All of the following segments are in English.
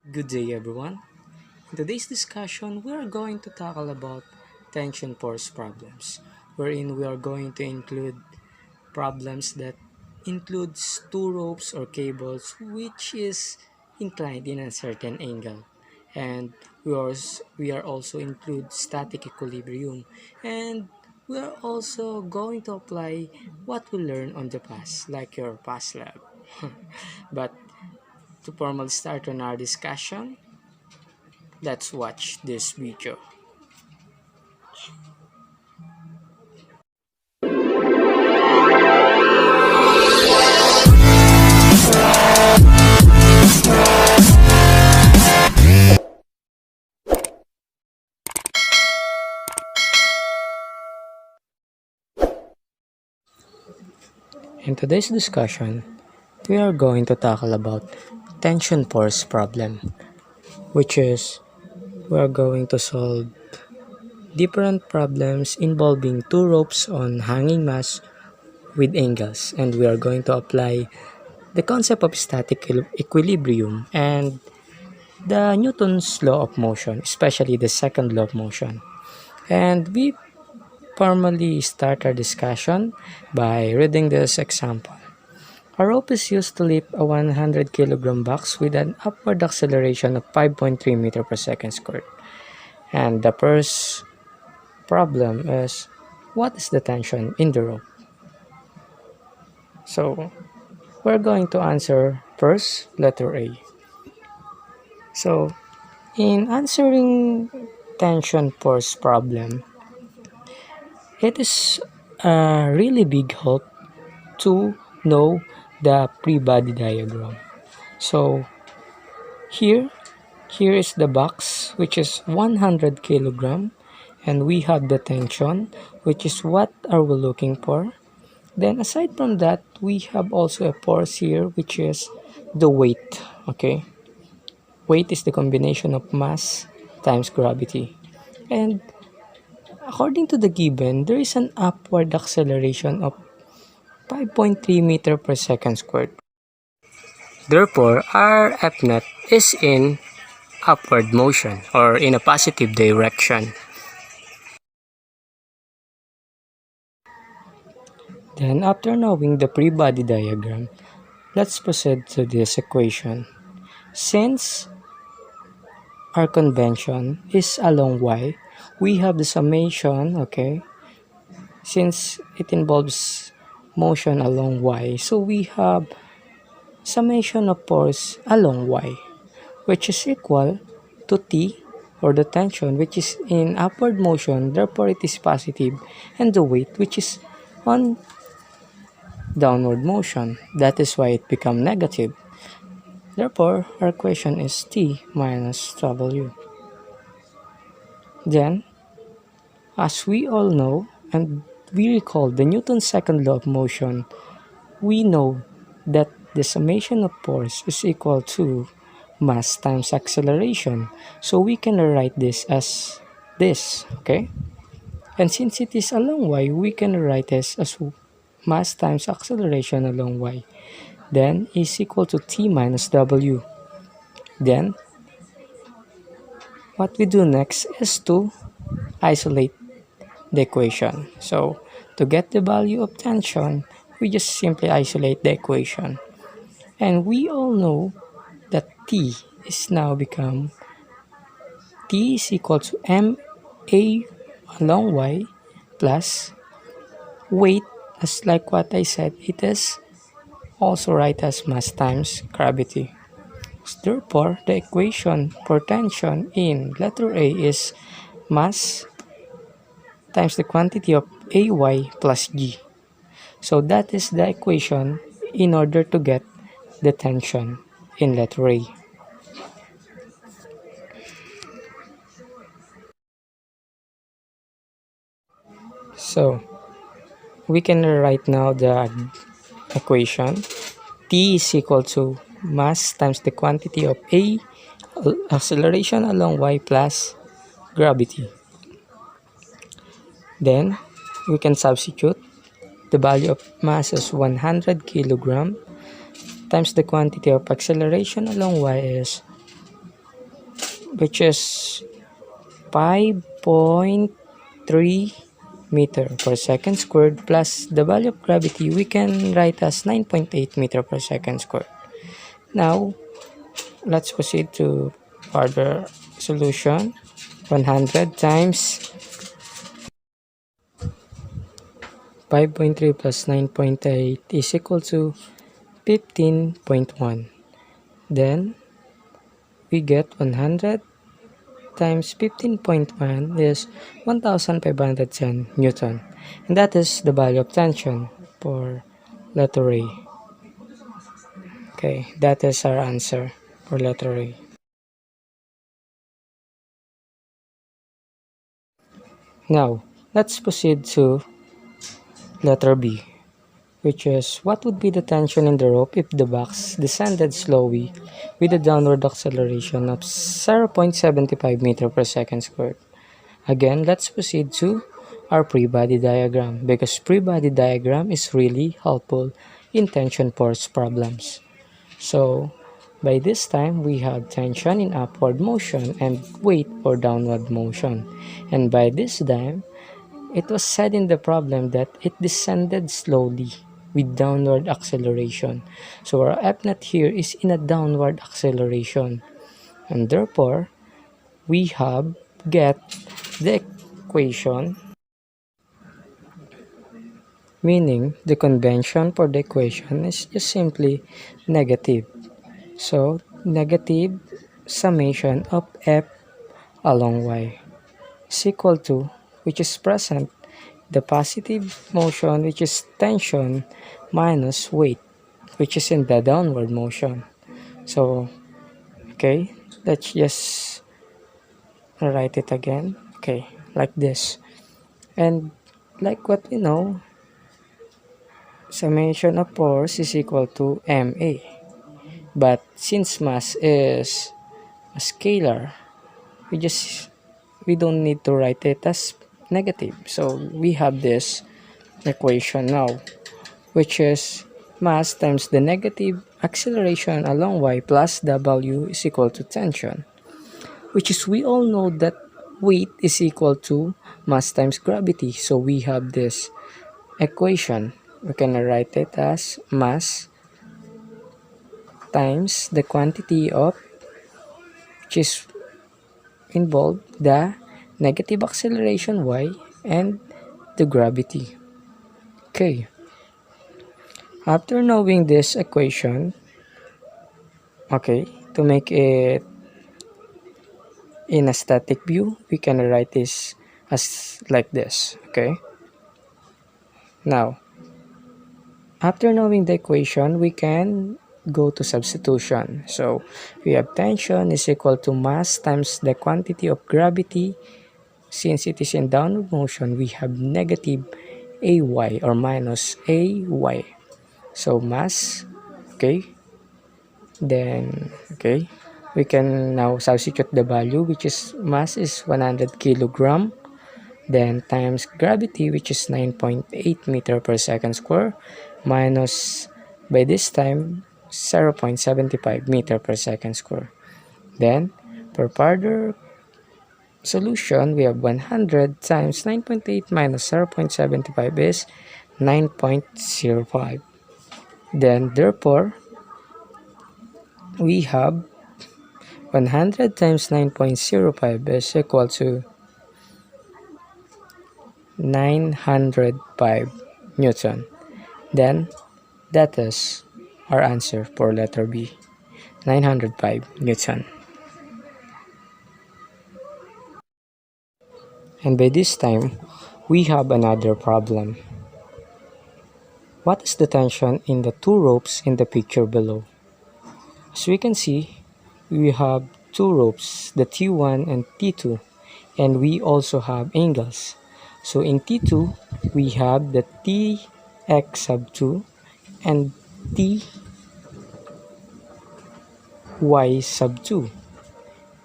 Good day, everyone. In today's discussion, we are going to tackle about tension force problems, wherein we are going to include problems that includes two ropes or cables which is inclined in a certain angle. And we are also include static equilibrium, and we are also going to apply what we learned on the past, like your past lab. But to formally start on our discussion, let's watch this video. In today's discussion, we are going to tackle about tension force problem, which is we are going to solve different problems involving two ropes on hanging mass with angles, and we are going to apply the concept of static equilibrium and the Newton's law of motion, especially the second law of motion. And we formally start our discussion by reading this example. A rope is used to lift a 100 kilogram box with an upward acceleration of 5.3 meter per second squared. And the first problem is, what is the tension in the rope? So we're going to answer first letter A. So in answering tension force problem, it is a really big help to know the free body diagram. So here here is the box, which is 100 kilogram, and we have the tension, which is what are we looking for. Then aside from that, we have also a force here, which is the weight. Okay, weight is the combination of mass times gravity, and according to the given, there is an upward acceleration of 5.3 meter per second squared. Therefore, our F net is in upward motion or in a positive direction. Then, after knowing the free body diagram, let's proceed to this equation. Since our convention is along y, we have the summation, okay? Since it involves motion along y, so we have summation of force along y, which is equal to T, or the tension, which is in upward motion, therefore it is positive, and the weight, which is on downward motion. That is why it becomes negative. Therefore, our equation is T minus W. Then, as we all know, and we recall the Newton's second law of motion, we know that the summation of force is equal to mass times acceleration. So we can write this as this, okay? And since it is along y, we can write this as mass times acceleration along y. Then is equal to T minus W. Then, what we do next is to isolate the equation. So, to get the value of tension, we just simply isolate the equation. And we all know that T is now become T is equal to MA along Y plus weight, as like what I said, it is also write as mass times gravity. Therefore, the equation for tension in letter A is mass times the quantity of AY plus G. So that is the equation in order to get the tension in letter A. So we can write now the equation. T is equal to mass times the quantity of A, acceleration along Y, plus gravity. Then we can substitute the value of mass as 100 kilogram times the quantity of acceleration along Y is which is 5.3 meter per second squared plus the value of gravity we can write as 9.8 meter per second squared. Now let's proceed to further solution. 100 times 5.3 plus 9.8 is equal to 15.1. Then we get 100 times 15.1 is 1510 Newton. And that is the value of tension for letter A. Okay, that is our answer for letter A. Now, let's proceed to letter B, which is what would be the tension in the rope if the box descended slowly with a downward acceleration of 0.75 meter per second squared. Again, let's proceed to our pre-body diagram because pre-body diagram is really helpful in tension force problems. So, by this time, we have tension in upward motion and weight for downward motion. And by this time, it was said in the problem that it descended slowly with downward acceleration. So our F naught here is in a downward acceleration. And therefore, we have get the equation, meaning the convention for the equation is just simply negative. So, negative summation of F along Y is equal to, which is present, the positive motion, which is tension, minus weight, which is in the downward motion. So, okay, let's just write it again. Okay, like this. And like what we know, summation of force is equal to ma. But since mass is a scalar, we don't need to write it as negative. So we have this equation now, which is mass times the negative acceleration along y plus w is equal to tension, which is we all know that weight is equal to mass times gravity. So we have this equation. We can write it as mass times the quantity of, which is involved, the negative acceleration y and the gravity. Okay, after knowing this equation, okay, to make it in a static view, we can write this as like this. Okay, now after knowing the equation, we can go to substitution. So we have tension is equal to mass times the quantity of gravity. Since it is in downward motion, we have negative ay or minus ay. So mass, okay, then okay, we can now substitute the value, which is mass is 100 kilogram, then times gravity, which is 9.8 meter per second square, minus by this time 0.75 meter per second square. Then for further solution, we have 100 times 9.8 minus 0.75 is 9.05. Then therefore, we have 100 times 9.05 is equal to 905 Newton. Then that is our answer for letter B, 905 Newton. And by this time, we have another problem. What is the tension in the two ropes in the picture below? As we can see, we have two ropes, the T1 and T2, and we also have angles. So in T2, we have the Tx sub 2 and Ty sub 2.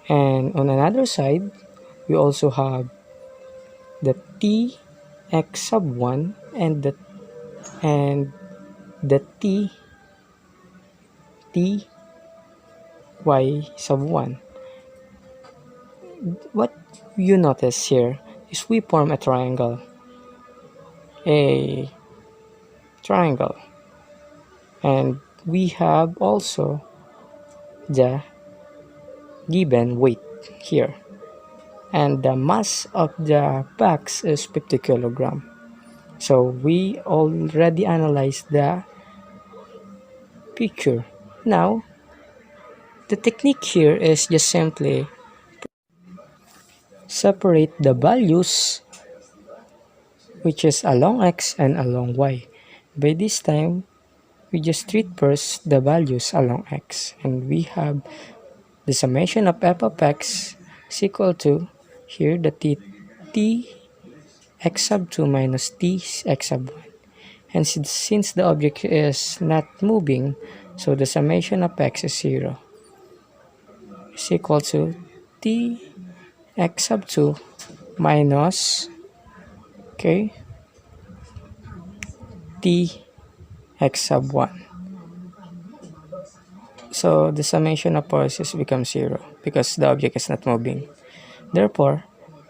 And on another side, we also have the Tx sub 1 and the Ty sub 1. what you notice here is we form a triangle, and we have also the given weight here, and the mass of the box is 50 kilogram. So we already analyzed the picture. Now the technique here is just simply separate the values, which is along x and along y. By this time, we just treat first the values along x, and we have the summation of f of x is equal to here the t x sub 2 minus t x sub 1. And since the object is not moving, so the summation of x is 0, is equal to t x sub 2 minus, okay, t x sub 1. So the summation of forces becomes 0 because the object is not moving. Therefore,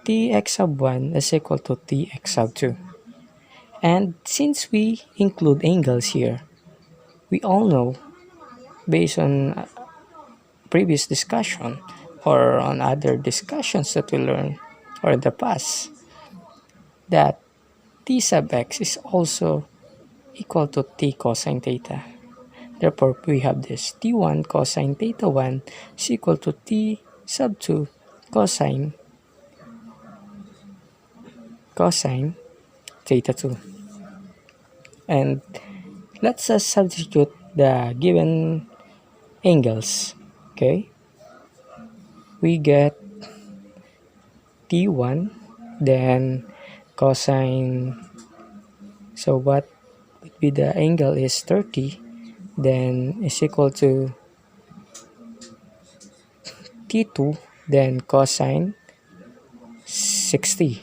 tx sub 1 is equal to tx sub 2. And since we include angles here, we all know, based on previous discussion or on other discussions that we learned or in the past, that t sub x is also equal to t cosine theta. Therefore, we have this t1 cosine theta 1 is equal to t sub 2 cosine theta 2. And let's substitute the given angles. Okay, we get t1, then cosine, so what would be the angle is 30, then is equal to t2, then cosine 60.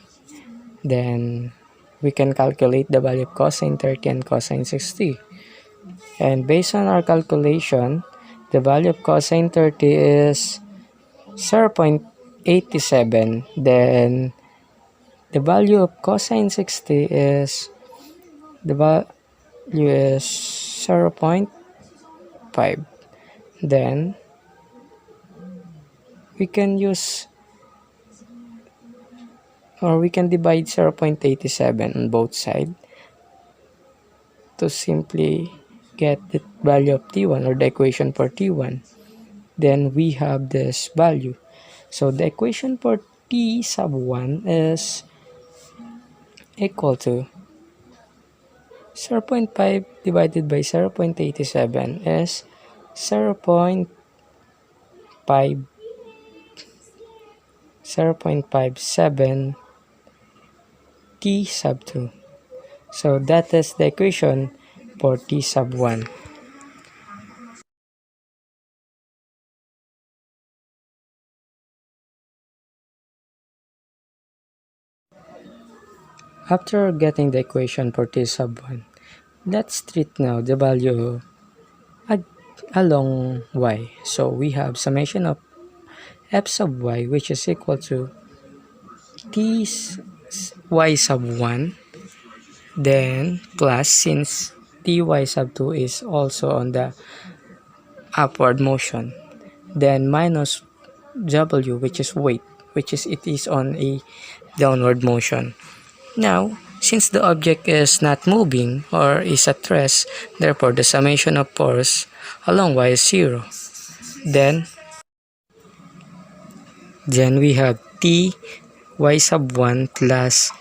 Then we can calculate the value of cosine 30 and cosine 60. And based on our calculation, the value of cosine 30 is 0.87. Then the value of cosine 60 is, the value is 0.5. Then we can use, or we can divide 0.87 on both sides to simply get the value of t1 or the equation for t1. Then we have this value. So the equation for t sub 1 is equal to 0.5 divided by 0.87 is 0.57 t sub 2. So that is the equation for t sub 1. After getting the equation for t sub 1, let's treat now the value along y. So we have summation of f sub y, which is equal to t y sub 1, then plus, since ty sub 2 is also on the upward motion, then minus w, which is weight, which is it is on a downward motion. Now, since the object is not moving or is at rest, therefore the summation of force along y is 0. Then we have t y sub 1 plus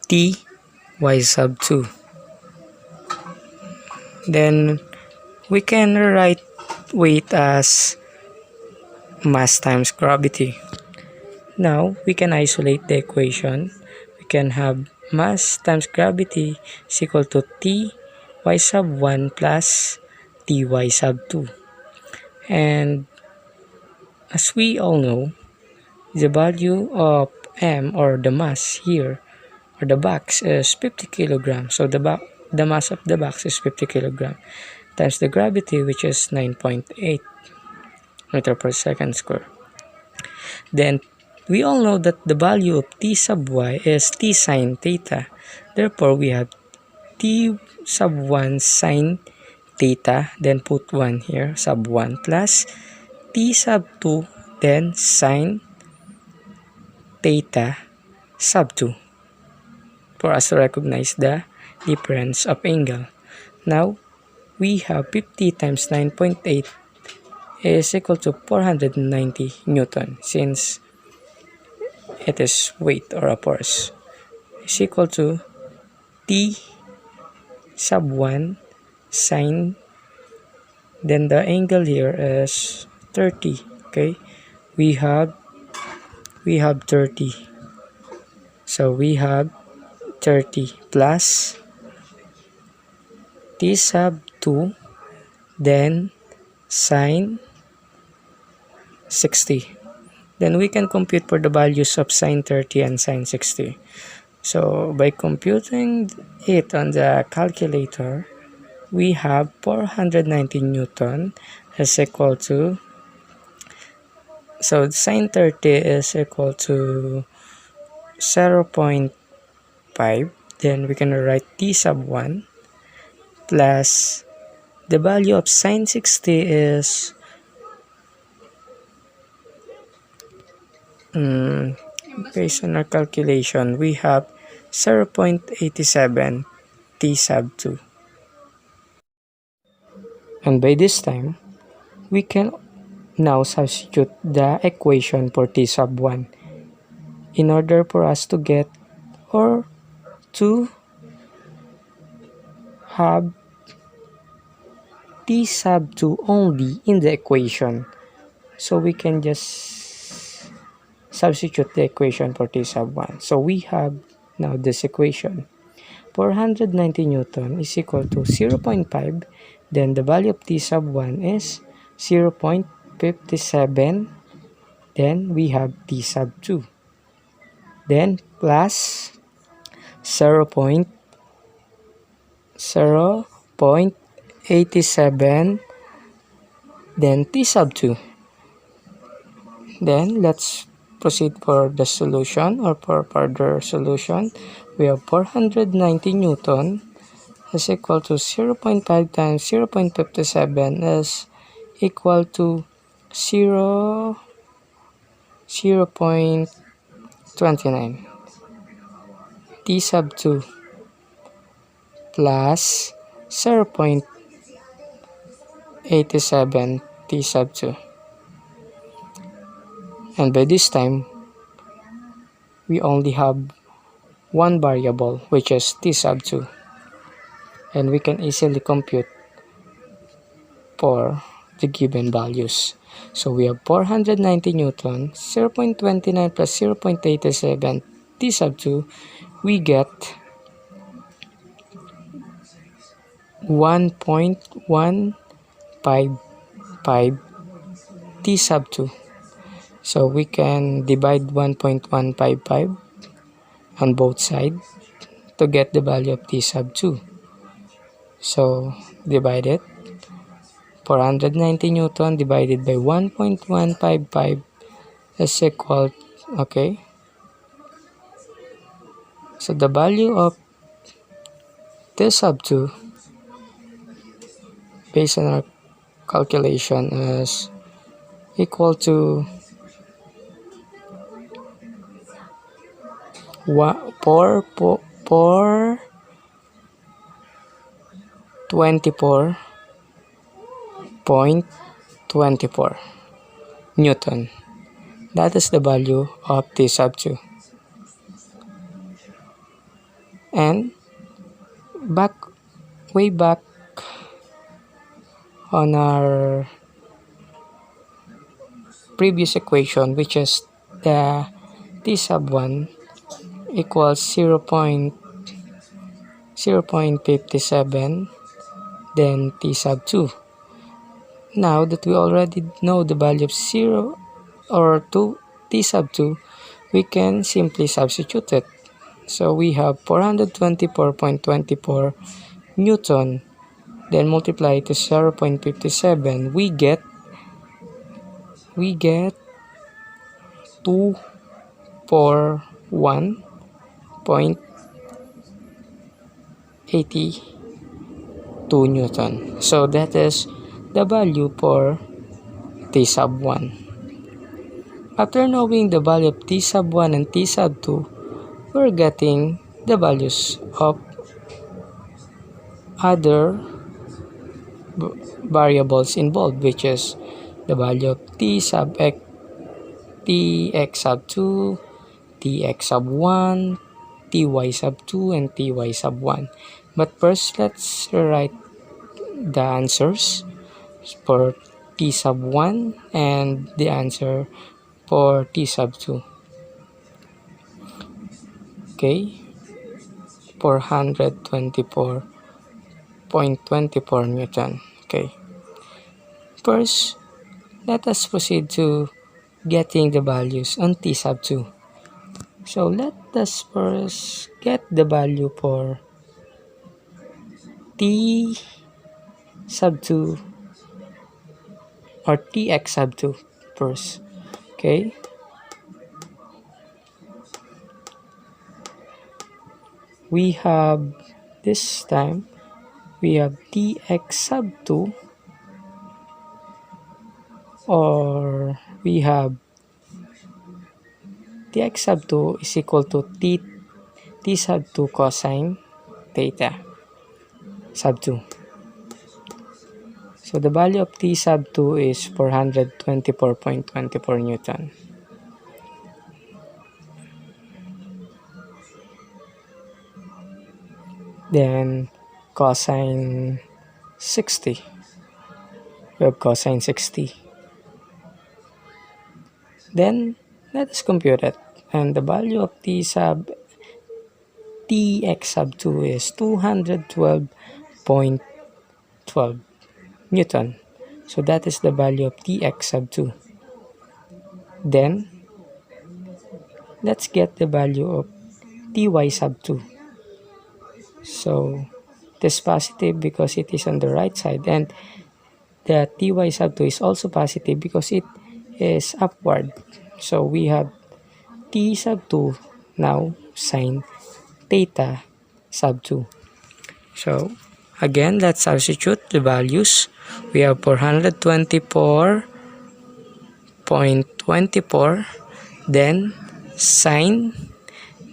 t y sub 2. Then we can write weight as mass times gravity. Now we can isolate the equation. We can have mass times gravity is equal to t y sub 1 plus t y sub 2. And as we all know, the value of m, or the mass here, or the box, is 50 kilograms. So the mass of the box is 50 kilograms times the gravity, which is 9.8 meter per second square. Then we all know that the value of t sub y is t sine theta. Therefore, we have t sub 1 sine theta, then put 1 here, sub 1, plus t sub 2, then sine theta sub 2, for us to recognize the difference of angle. Now, we have 50 times 9.8 is equal to 490 Newton, since it is weight or a force, is equal to t sub 1 sine, then the angle here is 30. Okay, we have 30, so we have 30 plus t sub 2, then sine 60. Then we can compute for the values of sine 30 and sine 60. So by computing it on the calculator, we have 490 Newton is equal to, so sine 30 is equal to 0.5. Then we can write t sub 1 plus the value of sine 60 is based on our calculation, we have 0.87 t sub 2. And by this time, we can now substitute the equation for t sub 1 in order for us to get or to have t sub 2 only in the equation. So we can just substitute the equation for t sub 1. So we have now this equation. 490 Newton is equal to 0.5. Then the value of t sub 1 is 0.57. Then we have t sub 2. Then plus 0.87. Then t sub 2. Then let's proceed for the solution or for further solution. We have 490 Newton is equal to 0.5 times 0.57 is equal to 0.29. T sub 2 plus 0.87 T sub 2. And by this time, we only have one variable, which is t sub 2. And we can easily compute for the given values. So we have 490 Newton, 0.29 plus 0.87 t sub 2, we get 1.155 t sub 2. So we can divide 1.155 on both sides to get the value of t sub 2. So divide it. 490 Newton divided by 1.155 is equal, okay. So the value of t sub 2 based on our calculation is equal to 424.24 Newton. That is the value of t sub 2. And way back on our previous equation, which is the t sub 1 equals 0.57, then t sub 2. Now that we already know the value of 0 or 2 t sub 2, we can simply substitute it. So we have 424.24 Newton, then multiply to 0.57, we get 2 Newton. So that is the value for T sub 1. After knowing the value of T sub 1 and T sub 2, we're getting the values of other variables involved, which is the value of T sub x, Tx sub 2, Tx sub 1, Ty sub 2, and Ty sub 1. But first, let's rewrite the answers for T sub 1 and the answer for T sub 2. Okay, 424.24 Newton. Okay, first, let us proceed to getting the values on T sub 2. So let us first get the value for T sub 2 or Tx sub 2 first. Okay, we have this time we have Tx sub 2, or we have Tx sub 2 is equal to T sub 2 cosine theta sub 2. So the value of T sub 2 is 424.24 Newton. Then cosine 60. We have cosine 60. Then let us compute it. And the value of Tx sub 2 is 212.12 Newton. So that is the value of Tx sub 2. Then let's get the value of Ty sub 2. So it is positive because it is on the right side, and the Ty sub 2 is also positive because it is upward. So we have T sub 2 now sine theta sub 2. So again, let's substitute the values. We have 424.24, then sine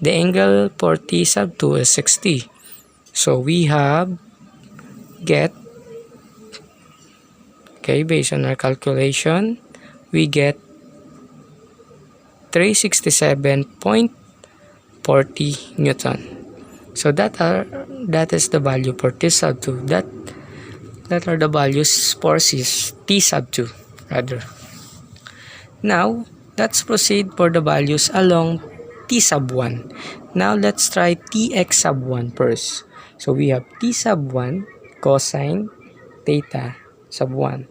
the angle for T sub 2 is 60. So we have get, okay, based on our calculation, we get 367.40 Newton. So that is the value for T sub 2. That are the values for T sub 2 rather. Now let's proceed for the values along T sub 1. Now let's try Tx sub 1 first. So we have T sub 1 cosine theta sub 1.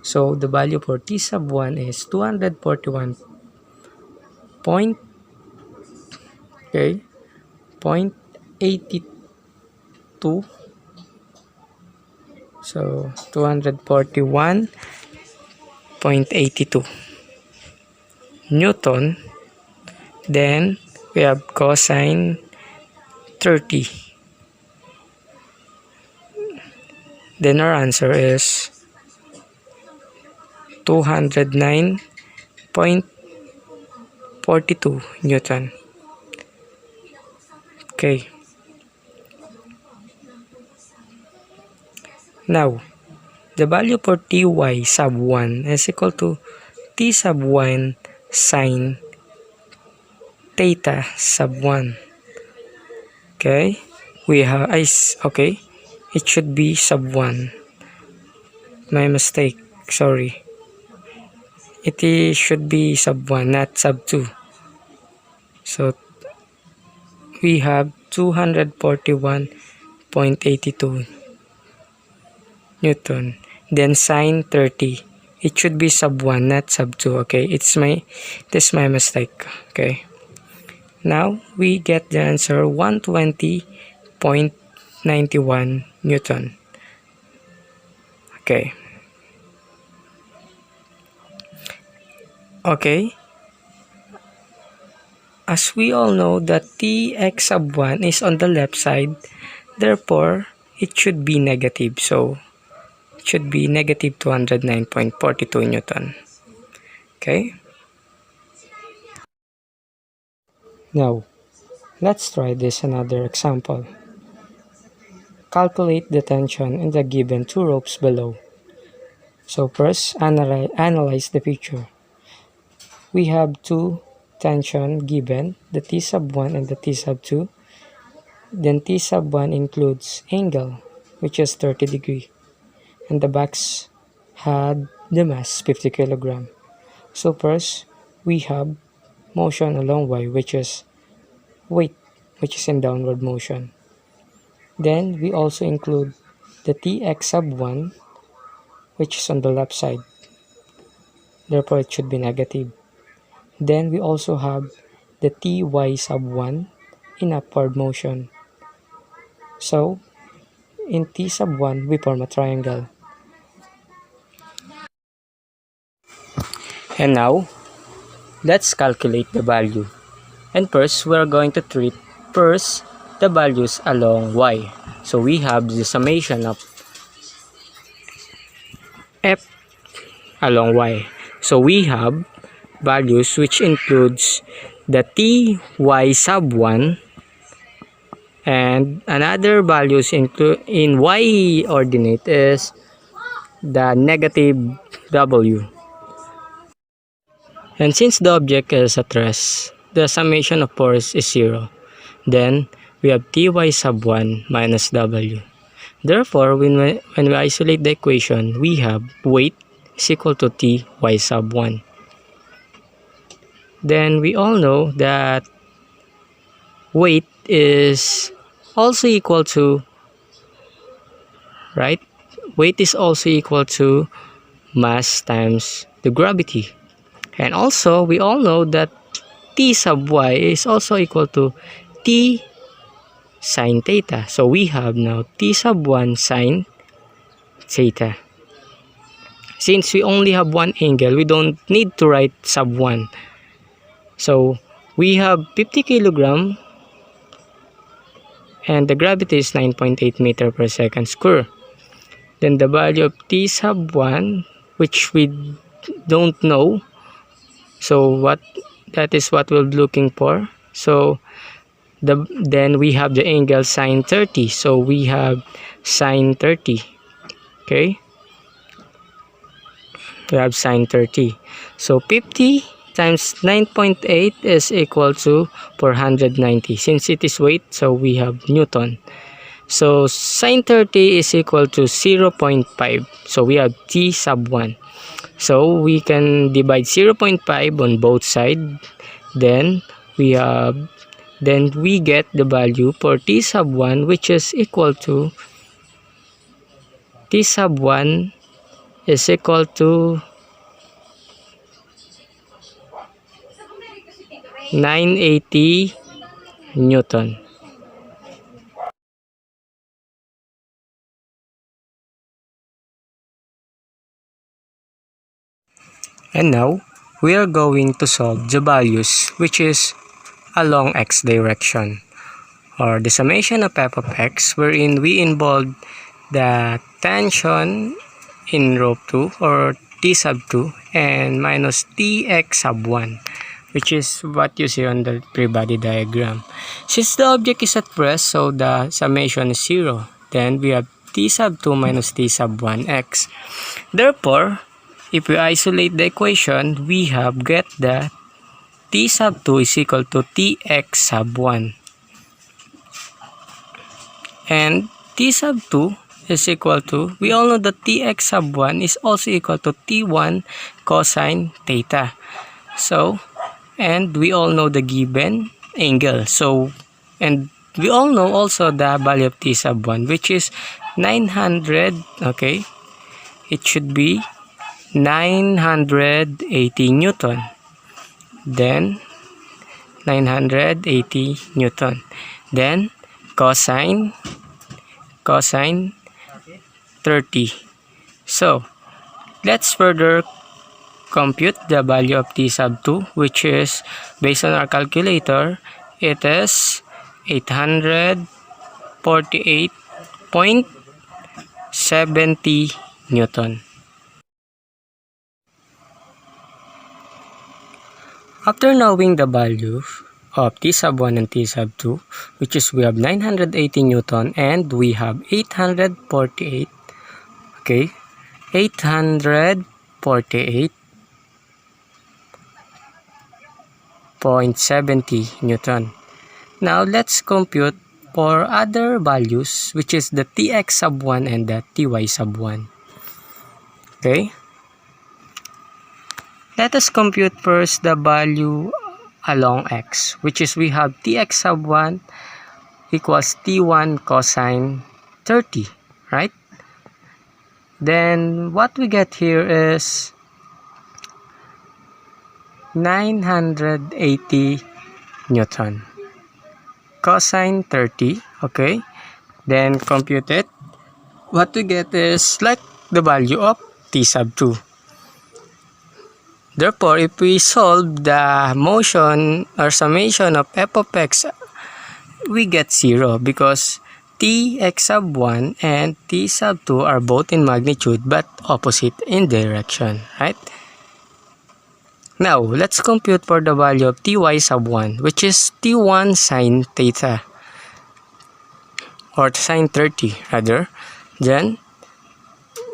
So the value for T sub 1 is 241 point, okay, 0.82. So 241.82 Newton. Then we have cosine 30. Then our answer is 209.42 Newton. Okay. Now, the value for Ty sub 1 is equal to T sub 1 sine theta sub 1. Okay. We have, okay, it should be sub 1. My mistake, sorry. It should be sub 1, not sub 2. So we have 241.82 Newton. Then sine 30. It should be sub 1, not sub 2. Okay, this is my mistake. Okay. Now we get the answer 120.91 Newton. Okay. Okay. as we all know that tx sub 1 is on the left side, therefore it should be negative. So it should be negative 209.42 Newton. Okay. Now, let's try this another example. Calculate the tension in the given two ropes below. So first, analyze the picture. We have two tension given, the T sub 1 and the T sub 2. Then T sub 1 includes angle, which is 30 degree. And the box had the mass 50 kilogram. So first, we have motion along Y, which is weight, which is in downward motion. Then we also include the Tx sub 1, which is on the left side. Therefore, it should be negative. Then we also have the Ty sub 1 in upward motion. So, in T sub 1, we form a triangle. And now, let's calculate the value. And first, we are going to treat first the values along Y. So we have the summation of F along Y. So we have values which includes the Ty sub 1 and another values include in Y ordinate is the negative W. And since the object is at rest, the summation of force is 0. Then we have Ty sub 1 minus W. Therefore, when we isolate the equation, we have weight is equal to Ty sub 1. Then we all know that weight is also equal to, right? Weight is also equal to mass times the gravity. And also, we all know that T sub Y is also equal to T sine theta. So we have now T sub 1 sine theta. Since we only have one angle, we don't need to write sub 1. So we have 50 kilogram and the gravity is 9.8 meter per second square. Then the value of T sub 1, which we don't know, so that is what we're looking for. So then we have the angle sine 30. So we have sine 30. Okay, we have sine 30. So 50 times 9.8 is equal to 490. Since it is weight, so we have Newton. So sine 30 is equal to 0.5. So we have T sub 1. So we can divide 0.5 on both sides. Then we get the value for T sub 1, which is equal to T sub 1 is equal to 980 Newton. And now, we are going to solve the values which is along x direction, or the summation of f of x, wherein we involve the tension in rope 2 or T sub 2 and minus Tx sub 1, which is what you see on the free body diagram. Since the object is at rest, so the summation is 0. Then we have T sub 2 minus T sub 1 x. Therefore, if we isolate the equation, we have get that T sub 2 is equal to Tx sub 1. And T sub 2 is equal to, we all know that Tx sub 1 is also equal to T1 cosine theta. So, and we all know the given angle. So, and we all know also the value of T sub 1, which is 900, okay? It should be 980 Newton. Then, 980 Newton. Then, cosine 30. So, let's further compute the value of t sub 2, which is, based on our calculator, it is 848.70 Newton. After knowing the value of t sub 1 and t sub 2, which is we have 980 Newton and we have 848, okay, 848.70 Newton. Now let's compute for other values, which is the tx sub 1 and the ty sub 1. Okay? Let us compute first the value along x, which is we have tx sub 1 equals t1 cosine 30, right? Then what we get here is 980 Newton. Cosine 30, okay? Then compute it. What we get is like the value of t sub 2. Therefore, if we solve the motion or summation of f of x, we get 0 because tx sub 1 and t sub 2 are both in magnitude but opposite in direction, right? Now, let's compute for the value of ty sub 1, which is t1 sine theta, or sine 30 rather. Then,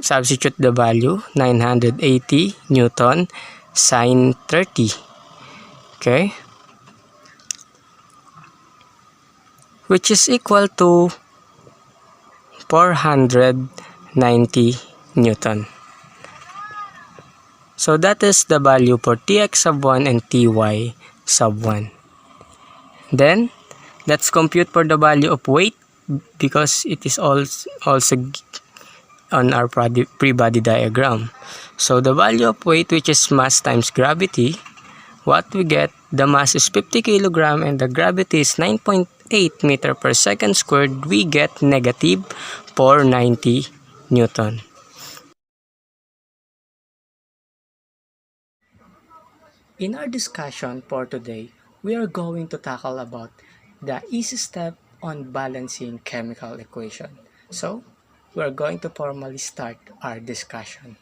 substitute the value, 980 Newton sine 30, okay? Which is equal to 490 Newton. So that is the value for tx sub 1 and ty sub 1. Then, let's compute for the value of weight because it is also on our free body diagram. So the value of weight, which is mass times gravity, what we get, the mass is 50 kilogram and the gravity is 9.8 meter per second squared, we get negative 490 Newton. In our discussion for today, we are going to tackle about the easy step on balancing chemical equation. So, we are going to formally start our discussion.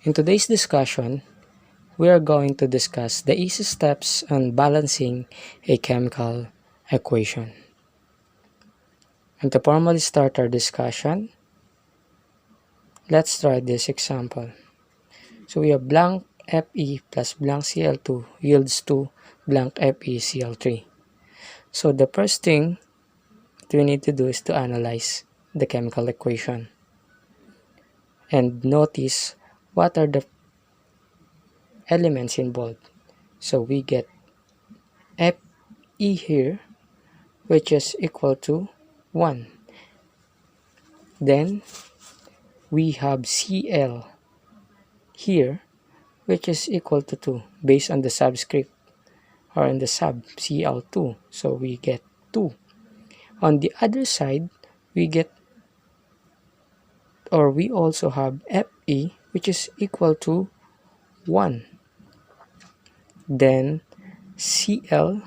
In today's discussion, we are going to discuss the easy steps on balancing a chemical equation. And to formally start our discussion, let's try this example. So we have blank Fe plus blank Cl2 yields to blank FeCl3. So the first thing that we need to do is to analyze the chemical equation and notice what are the elements involved. So we get Fe here, which is equal to 1. Then we have Cl here, which is equal to 2 based on the subscript or in the sub Cl2. So we get 2. On the other side, we get, or we also have Fe, which is equal to 1. Then Cl,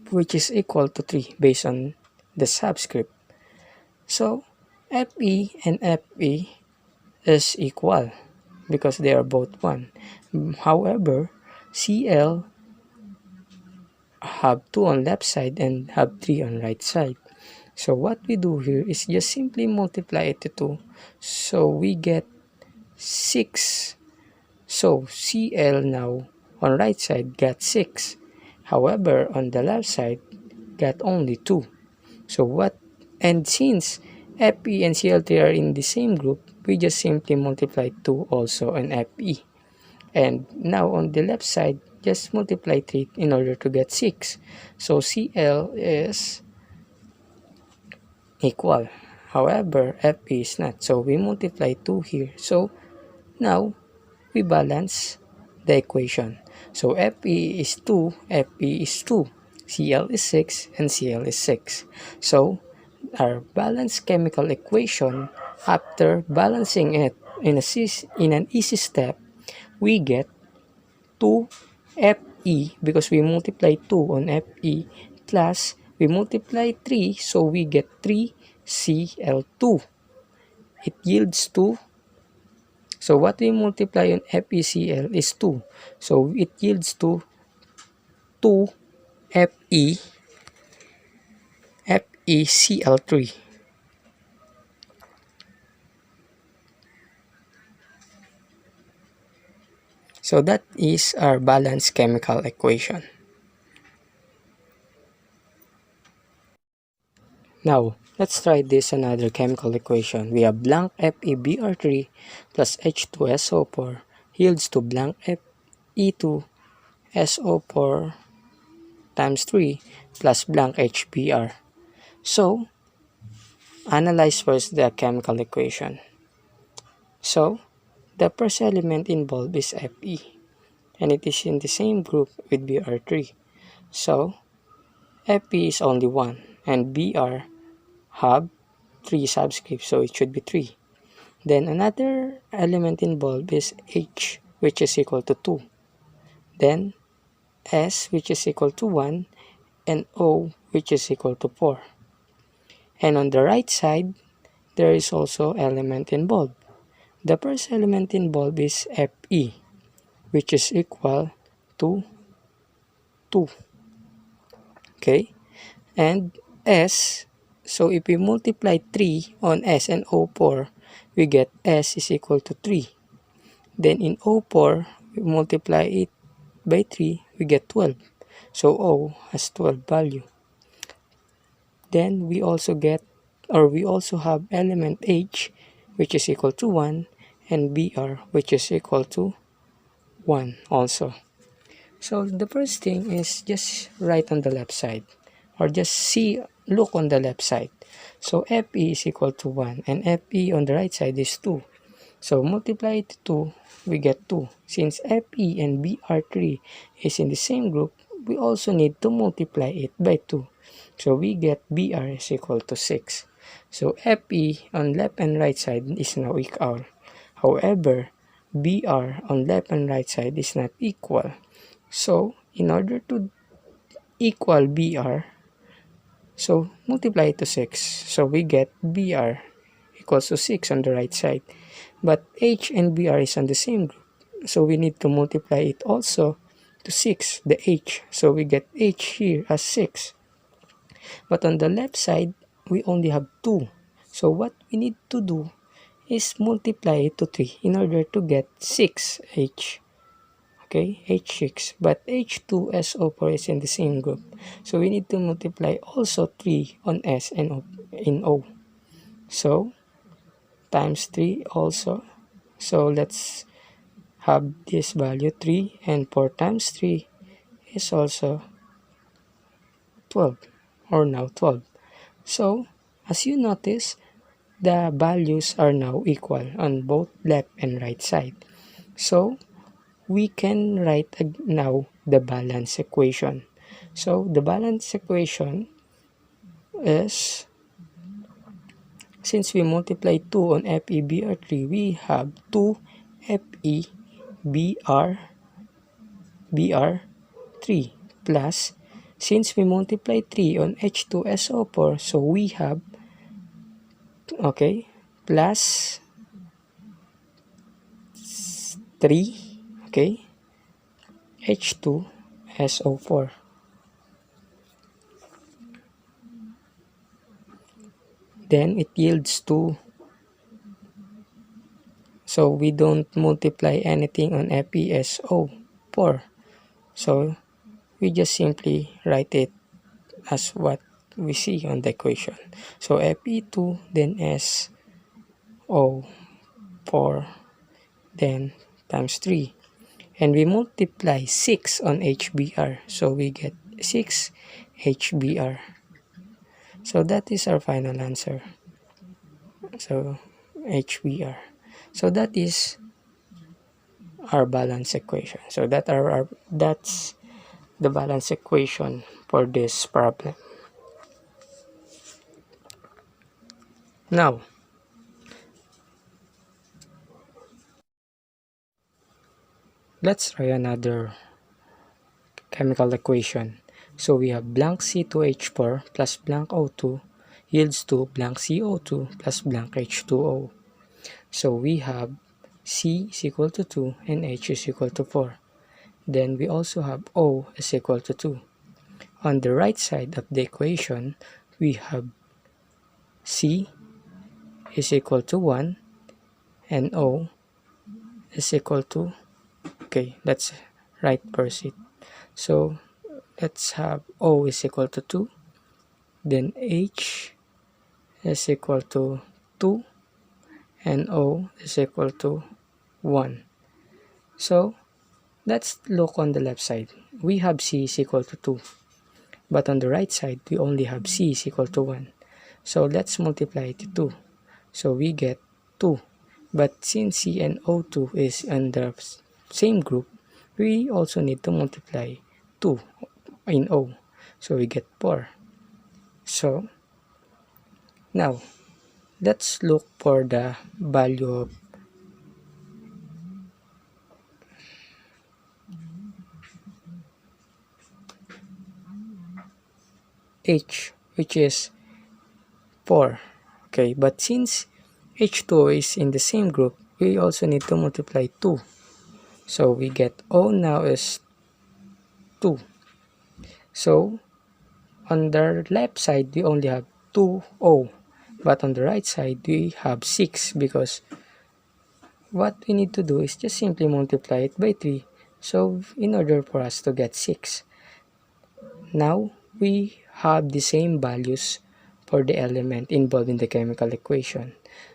which is equal to 3 based on the subscript. So Fe and Fe is equal because they are both 1. However, Cl have 2 on left side and have 3 on right side. So what we do here is just simply multiply it to 2. So we get 6. So Cl now on right side got 6. However, on the left side got only 2. So what, and since Fe and Cl3 are in the same group, we just simply multiply 2 also on Fe. And now on the left side, just multiply 3 in order to get 6. So Cl is equal. However, Fe is not. So we multiply 2 here. So Now, we balance the equation. So Fe is 2, Fe is 2, Cl is 6, and Cl is 6. So our balanced chemical equation, after balancing it in an easy step, we get 2 Fe because we multiply 2 on Fe plus we multiply 3, so we get 3 Cl2. It yields 2. So what we multiply on FeCl is 2. So it yields to 2 Fe FeCl3. So that is our balanced chemical equation. Now, let's try this another chemical equation. We have blank FeBr3 plus H2SO4 yields to blank Fe2SO4 times 3 plus blank HBr. So, analyze first the chemical equation. So, the first element involved is Fe, and it is in the same group with Br3. So, Fe is only 1, and Br have 3 subscripts, so it should be 3. Then another element involved is H, which is equal to 2. Then S, which is equal to 1, and O, which is equal to 4. And on the right side, there is also element involved. The first element involved is Fe, which is equal to 2. Okay? And S, so if we multiply 3 on S and O4, we get S is equal to 3. Then in O4, we multiply it by 3, we get 12. So O has 12 value. Then we also have element H, which is equal to 1, and Br, which is equal to 1 also. So the first thing is just write on the left side, or just look on the left side. So Fe is equal to 1, and Fe on the right side is 2. So multiply it to 2, we get 2. Since Fe and Br3 is in the same group, we also need to multiply it by 2. So we get Br is equal to 6. So Fe on left and right side is now equal. However, Br on left and right side is not equal. So in order to equal Br, so multiply it to 6. So we get Br equals to 6 on the right side. But H and Br is on the same group. So we need to multiply it also to 6, the H. So we get H here as 6. But on the left side, we only have 2. So what we need to do is multiply it to 3 in order to get 6H. Okay, H6. But H2SO4 is in the same group. So we need to multiply also 3 on S and in O. So times 3 also. So let's have this value 3, and 4 times 3 is also 12, or now 12. So as you notice, the values are now equal on both left and right side. So we can write now the balance equation. So the balance equation is, since we multiply 2 on FeBr3, we have 2 FeBr3 plus, since we multiply 3 on H2SO4, so we have, okay, plus 3, okay, H2SO4. Then it yields 2. So we don't multiply anything on FeSO4. So we just simply write it as what we see on the equation. So Fe2, then SO4, then times 3. And we multiply 6 on HBr. So we get 6 HBr. So that is our final answer. So HBr. So that is our balance equation. So that's the balance equation for this problem. Now, let's try another chemical equation. So we have blank C2H4 plus blank O2 yields to blank CO2 plus blank H2O. So we have C is equal to 2 and H is equal to 4. Then we also have O is equal to 2. On the right side of the equation, we have C is equal to 1 and O is equal to, okay, let's write first it. So let's have O is equal to 2, then H is equal to 2, and O is equal to 1. So let's look on the left side. We have C is equal to 2, but on the right side, we only have C is equal to 1. So let's multiply it to 2. So we get 2. But since C and O2 is in the same group, we also need to multiply 2 in O. So we get 4. So now, let's look for the value of H, which is 4. Okay, but since H2O is in the same group, we also need to multiply 2. So we get O now is 2. So on the left side, we only have 2O. But on the right side, we have 6 because what we need to do is just simply multiply it by 3. So in order for us to get 6. Now we have the same values for the element involved in the chemical equation.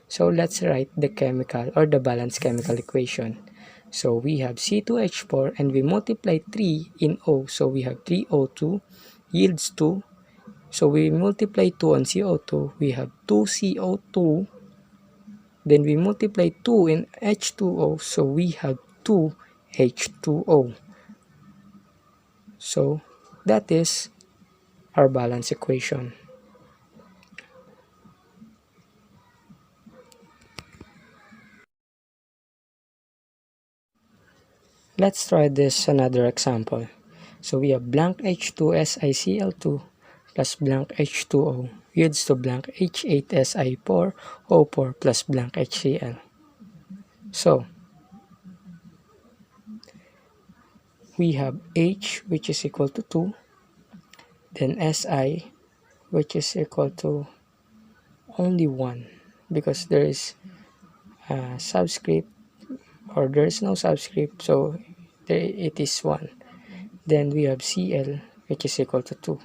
So let's write the chemical or the balanced chemical equation. So we have C2H4 and we multiply 3 in O. So we have 3O2 yields 2. So we multiply 2 on CO2. We have 2CO2. Then we multiply 2 in H2O. So we have 2H2O. So that is our balance equation. Let's try this another example. So we have blank H2SiCl2 plus blank H2O yields to blank H8Si4O4 plus blank HCl. So we have H which is equal to 2, then Si which is equal to only 1 because there is a subscript or there is no subscript, so it is 1. Then we have Cl which is equal to 2.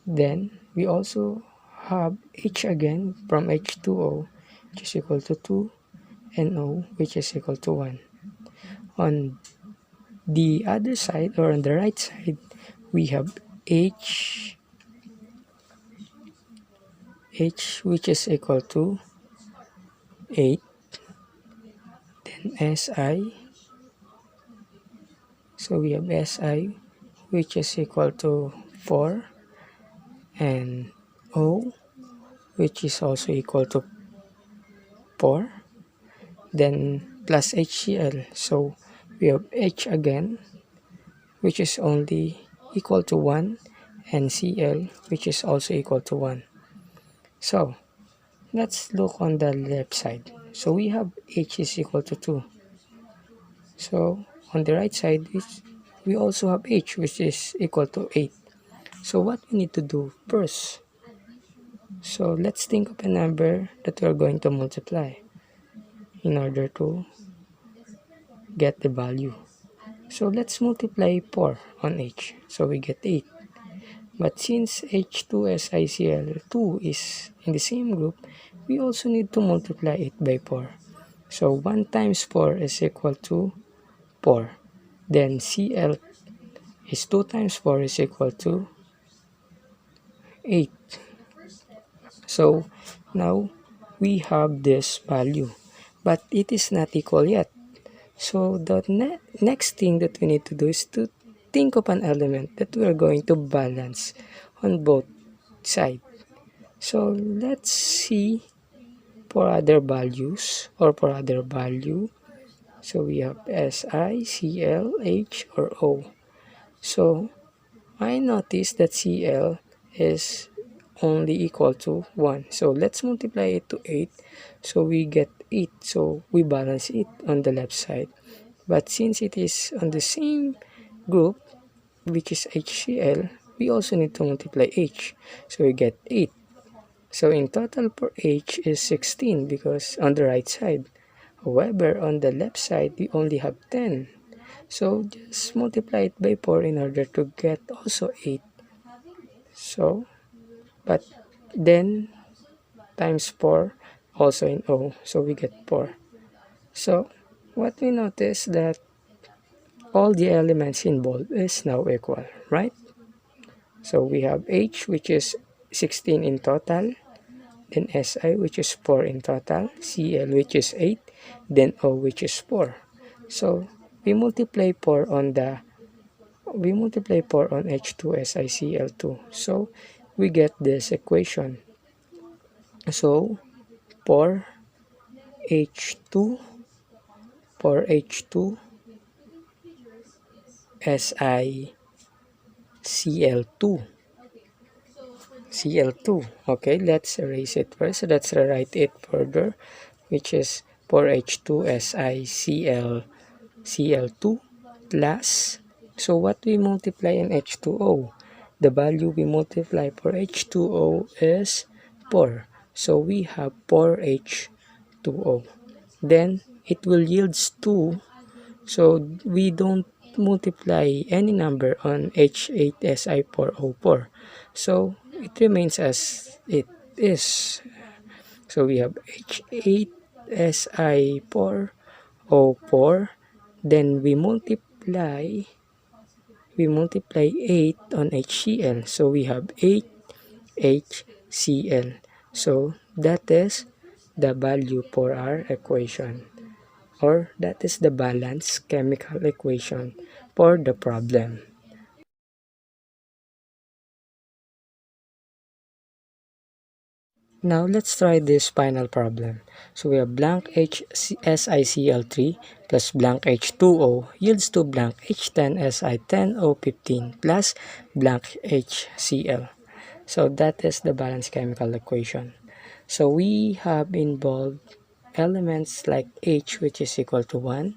Then we also have H again from H2O which is equal to 2 and O which is equal to 1. On the other side or on the right side, we have H which is equal to 8, then Si, so we have Si which is equal to 4 and O which is also equal to 4, then plus HCl. So we have H again which is only equal to 1 and Cl which is also equal to 1. So let's look on the left side. So we have H is equal to 2. So on the right side we also have H which is equal to 8. So what we need to do first? So let's think of a number that we are going to multiply in order to get the value. So let's multiply 4 on H. So we get 8. But since H2SiCl2 is in the same group, we also need to multiply it by 4. So 1 times 4 is equal to 4. Then Cl is 2 times 4 is equal to 8. So now we have this value, but it is not equal yet. So the next thing that we need to do is to think of an element that we are going to balance on both sides. So let's see for other values or for other value. So we have Si, Cl, H, or O. So I notice that Cl is only equal to 1. So let's multiply it to 8. So we get 8. So we balance it on the left side. But since it is on the same group, which is HCl, we also need to multiply H. So we get 8. So in total for H is 16 because on the right side. However, on the left side, we only have 10. So just multiply it by 4 in order to get also 8. So, but then times 4 also in O. So we get 4. So what we notice that all the elements involved is now equal, right? So we have H, which is 16 in total, then Si, which is 4 in total, Cl, which is 8, then O, which is 4. So we multiply 4 on H2SiCl2. So we get this equation. So for H2 SiCl2. Cl2. Okay, let's erase it first. So let's rewrite it further, which is 4H2SiCl2 plus, so what we multiply in H2O? The value we multiply for H2O is 4. So we have 4H2O. Then it will yields 2. So we don't multiply any number on H8Si4O4. So it remains as it is. So we have H8Si4O4. Then we multiply 8 on HCl. So we have 8HCl. So that is the value for our equation, or that is the balanced chemical equation for the problem. Now let's try this final problem. So we have blank HSiCl3 plus blank H2O yields to blank H10Si10O15 plus blank HCl. So that is the balanced chemical equation. So we have involved elements like H, which is equal to 1,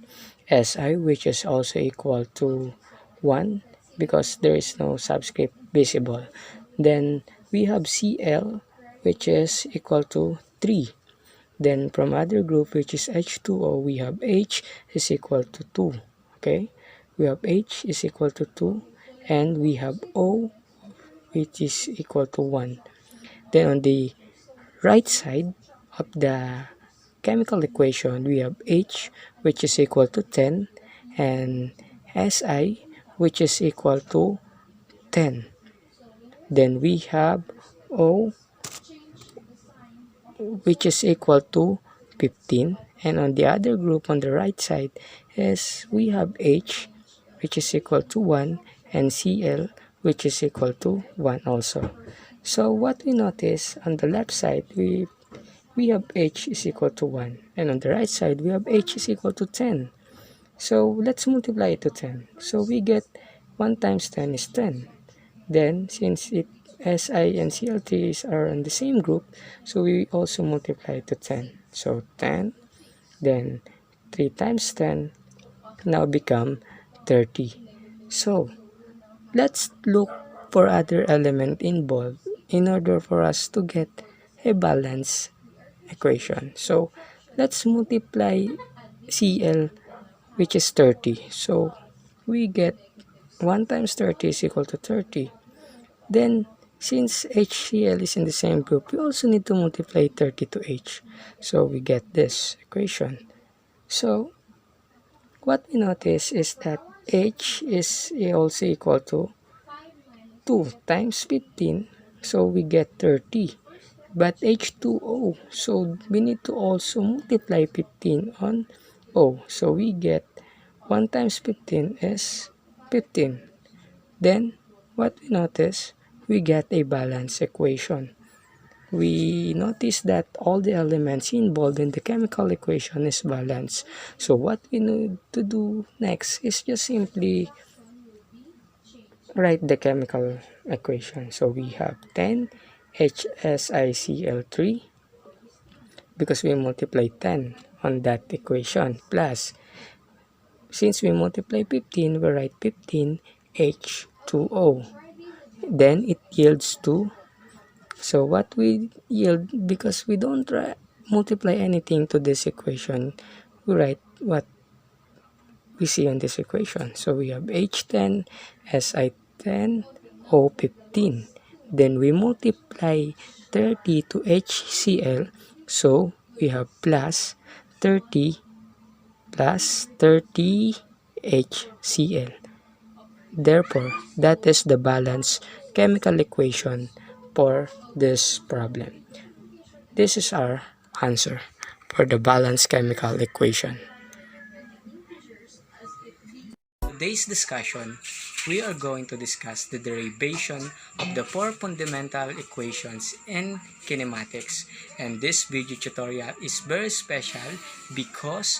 Si, which is also equal to 1 because there is no subscript visible. Then we have Cl, which is equal to 3. Then from other group, which is H2O, we have H is equal to 2. Okay, we have H is equal to 2, and we have O, which is equal to 1. Then on the right side of the chemical equation, we have H, which is equal to 10, and Si, which is equal to 10. Then we have O, which is equal to 15. And on the other group on the right side is we have H, which is equal to 1, and Cl, which is equal to 1 also. So what we notice on the left side, we have H is equal to 1, and on the right side we have H is equal to 10. So let's multiply it to 10. So we get 1 times 10 is 10. Then since Si and Cl3 are in the same group, so we also multiply it to 10. So 10, then 3 times 10 now become 30. So let's look for other element involved in order for us to get a balanced equation. So let's multiply Cl, which is 30. So we get 1 times 30 is equal to 30. Then since HCl is in the same group, we also need to multiply 30 to H. So we get this equation. So what we notice is that H is also equal to 2 times 15. So we get 30. But H2O, so we need to also multiply 15 on O. So we get 1 times 15 is 15. Then, what we notice, we get a balanced equation. We notice that all the elements involved in the chemical equation is balanced. So what we need to do next is just simply write the chemical equation. So we have 10 HSiCl3 because we multiply 10 on that equation, plus since we multiply 15, we write 15 H2O. Then it yields 2. So what we yield, because we don't multiply anything to this equation, we write what we see on this equation. So we have H10, Si10, O15. Then we multiply 30 to HCl. So we have plus 30 plus 30 HCl. Therefore, that is the balanced chemical equation for this problem. This is our answer for the balanced chemical equation. Today's discussion, we are going to discuss the derivation of the four fundamental equations in kinematics. And this video tutorial is very special because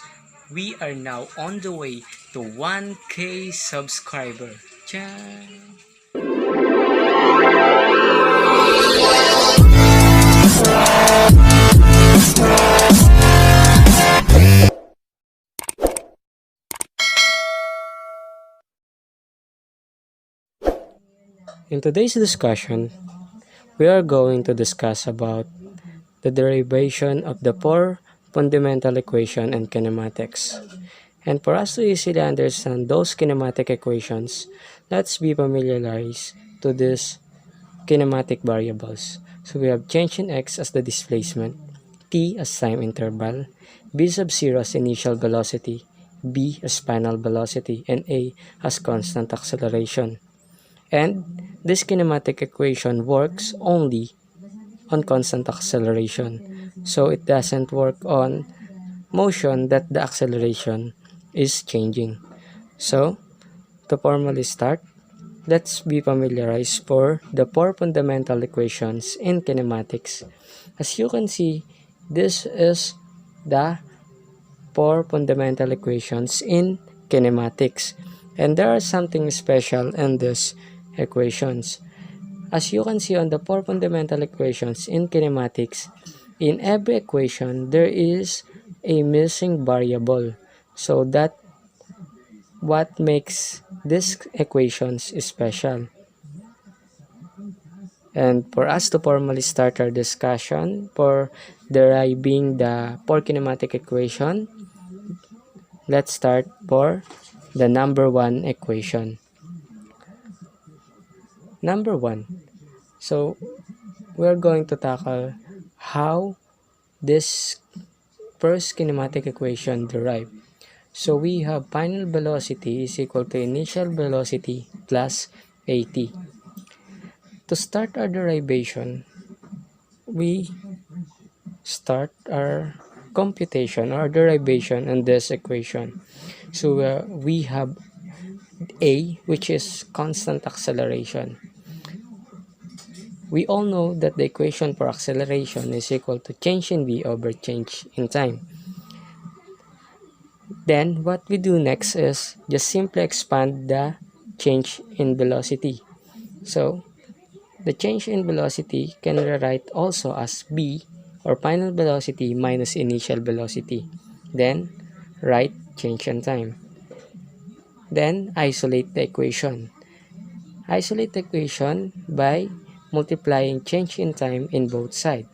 we are now on the way to 1K subscriber. Tchan! In today's discussion, we are going to discuss about the derivation of the four fundamental equations in kinematics. And for us to easily understand those kinematic equations, let's be familiarized to these kinematic variables. So we have change in x as the displacement, t as time interval, b sub 0 as initial velocity, b as final velocity, and a as constant acceleration. And this kinematic equation works only on constant acceleration. So it doesn't work on motion that the acceleration is changing. So to formally start, let's be familiarized for the four fundamental equations in kinematics. As you can see, this is the four fundamental equations in kinematics. And there is something special in these equations. As you can see on the four fundamental equations in kinematics, in every equation, there is a missing variable. So that what makes these equations special. And for us to formally start our discussion for deriving the four kinematic equation, let's start for the number one equation. Number one. So we're going to tackle how this first kinematic equation derived. So we have final velocity is equal to initial velocity plus at. To start our derivation, we start our computation or derivation in this equation. So we have a, which is constant acceleration. We all know that the equation for acceleration is equal to change in v over change in time. Then what we do next is just simply expand the change in velocity. So the change in velocity can rewrite also as b, or final velocity minus initial velocity. Then write change in time. Then isolate the equation. Isolate the equation by multiplying change in time in both sides.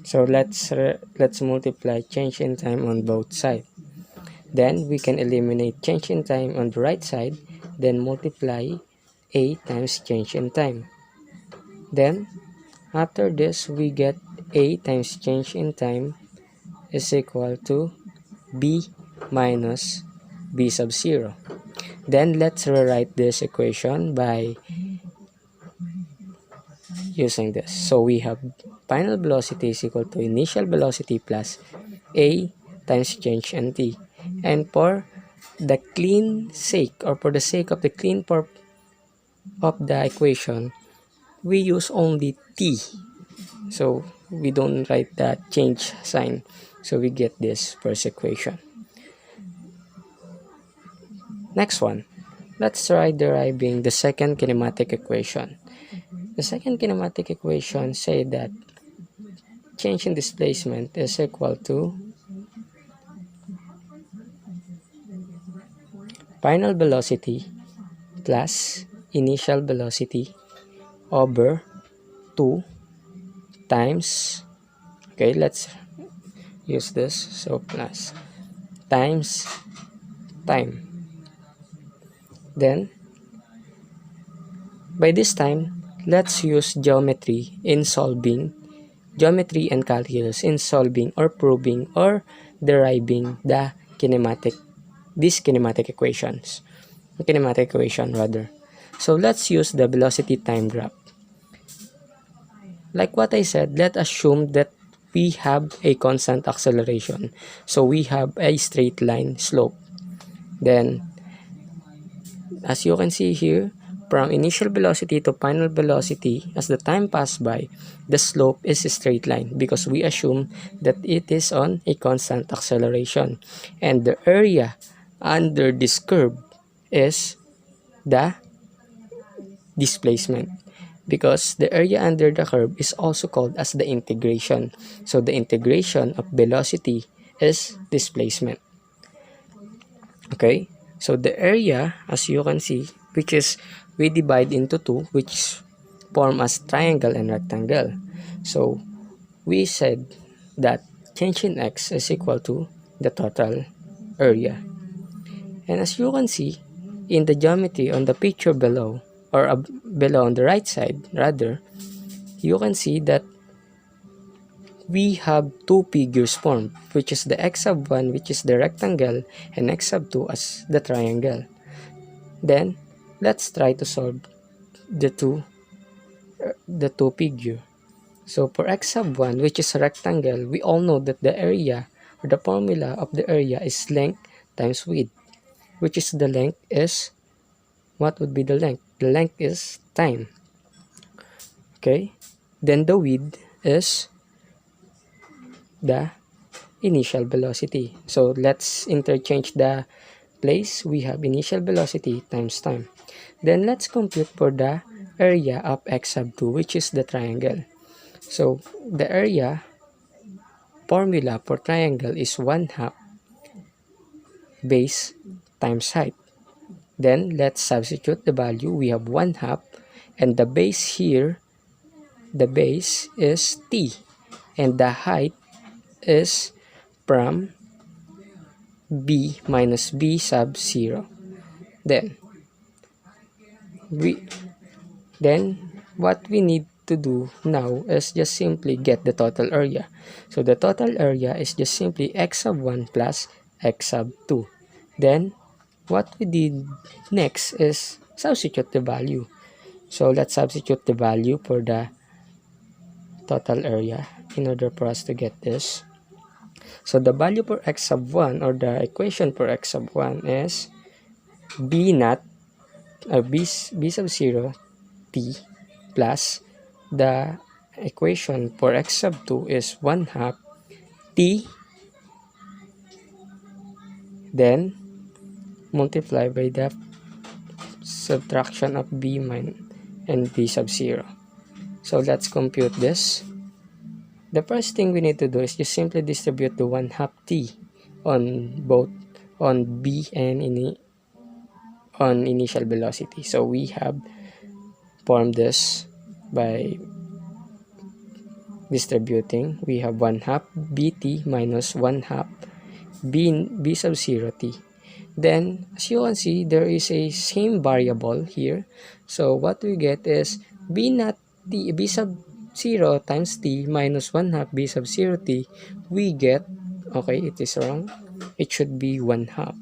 So let's multiply change in time on both sides. Then we can eliminate change in time on the right side, then multiply a times change in time. Then after this, we get a times change in time is equal to b minus b sub 0. Then let's rewrite this equation by using this. So we have final velocity is equal to initial velocity plus a times change in t. And for the clean sake, or for the sake of the clean part of the equation, we use only t. So we don't write that change sign. So we get this first equation. Next one, let's try deriving the second kinematic equation. The second kinematic equation say that change in displacement is equal to final velocity plus initial velocity over 2 times, okay, let's use this, so plus times time. Then by this time, let's use geometry and calculus in solving or proving or deriving these kinematic equations. The kinematic equation rather. So let's use the velocity time graph. Like what I said, let's assume that we have a constant acceleration. So we have a straight line slope. Then, as you can see here, from initial velocity to final velocity, as the time passed by, the slope is a straight line because we assume that it is on a constant acceleration. And the area under this curve is the displacement, because the area under the curve is also called as the integration. So the integration of velocity is displacement. Okay, so the area, as you can see, which is we divide into two, which form as triangle and rectangle. So we said that change in x is equal to the total area. And as you can see in the geometry on the picture below, or below on the right side rather, you can see that we have two figures formed, which is the x sub 1, which is the rectangle, and x sub 2 as the triangle. Then let's try to solve the two figure. So for x sub 1, which is a rectangle, we all know that the area, or the formula of the area, is length times width, which is the length is, what would be the length? The length is time. Okay, then the width is the initial velocity. So let's interchange the place. We have initial velocity times time. Then let's compute for the area of x sub 2, which is the triangle. So the area formula for triangle is 1/2 base times height. Then let's substitute the value. We have 1/2, and the base here, the base is t, and the height is from b minus b sub 0. Then what we need to do now is just simply get the total area. So the total area is just simply x sub 1 plus x sub 2. Then what we did next is substitute the value. So let's substitute the value for the total area in order for us to get this. So the value for x sub 1, or the equation for x sub 1, is b naught, b sub 0 t, plus the equation for x sub 2 is 1/2 t, then multiply by the subtraction of b minus and b sub 0. So let's compute this. The first thing we need to do is just simply distribute the 1/2 t on both, on b and on initial velocity. So we have formed this by distributing. We have 1/2 bt minus 1/2 b sub 0 t. Then as you can see, there is a same variable here. So what we get is b naught t, b sub 0 times t minus 1/2 b sub 0 t. We get, okay, it is wrong. It should be 1/2,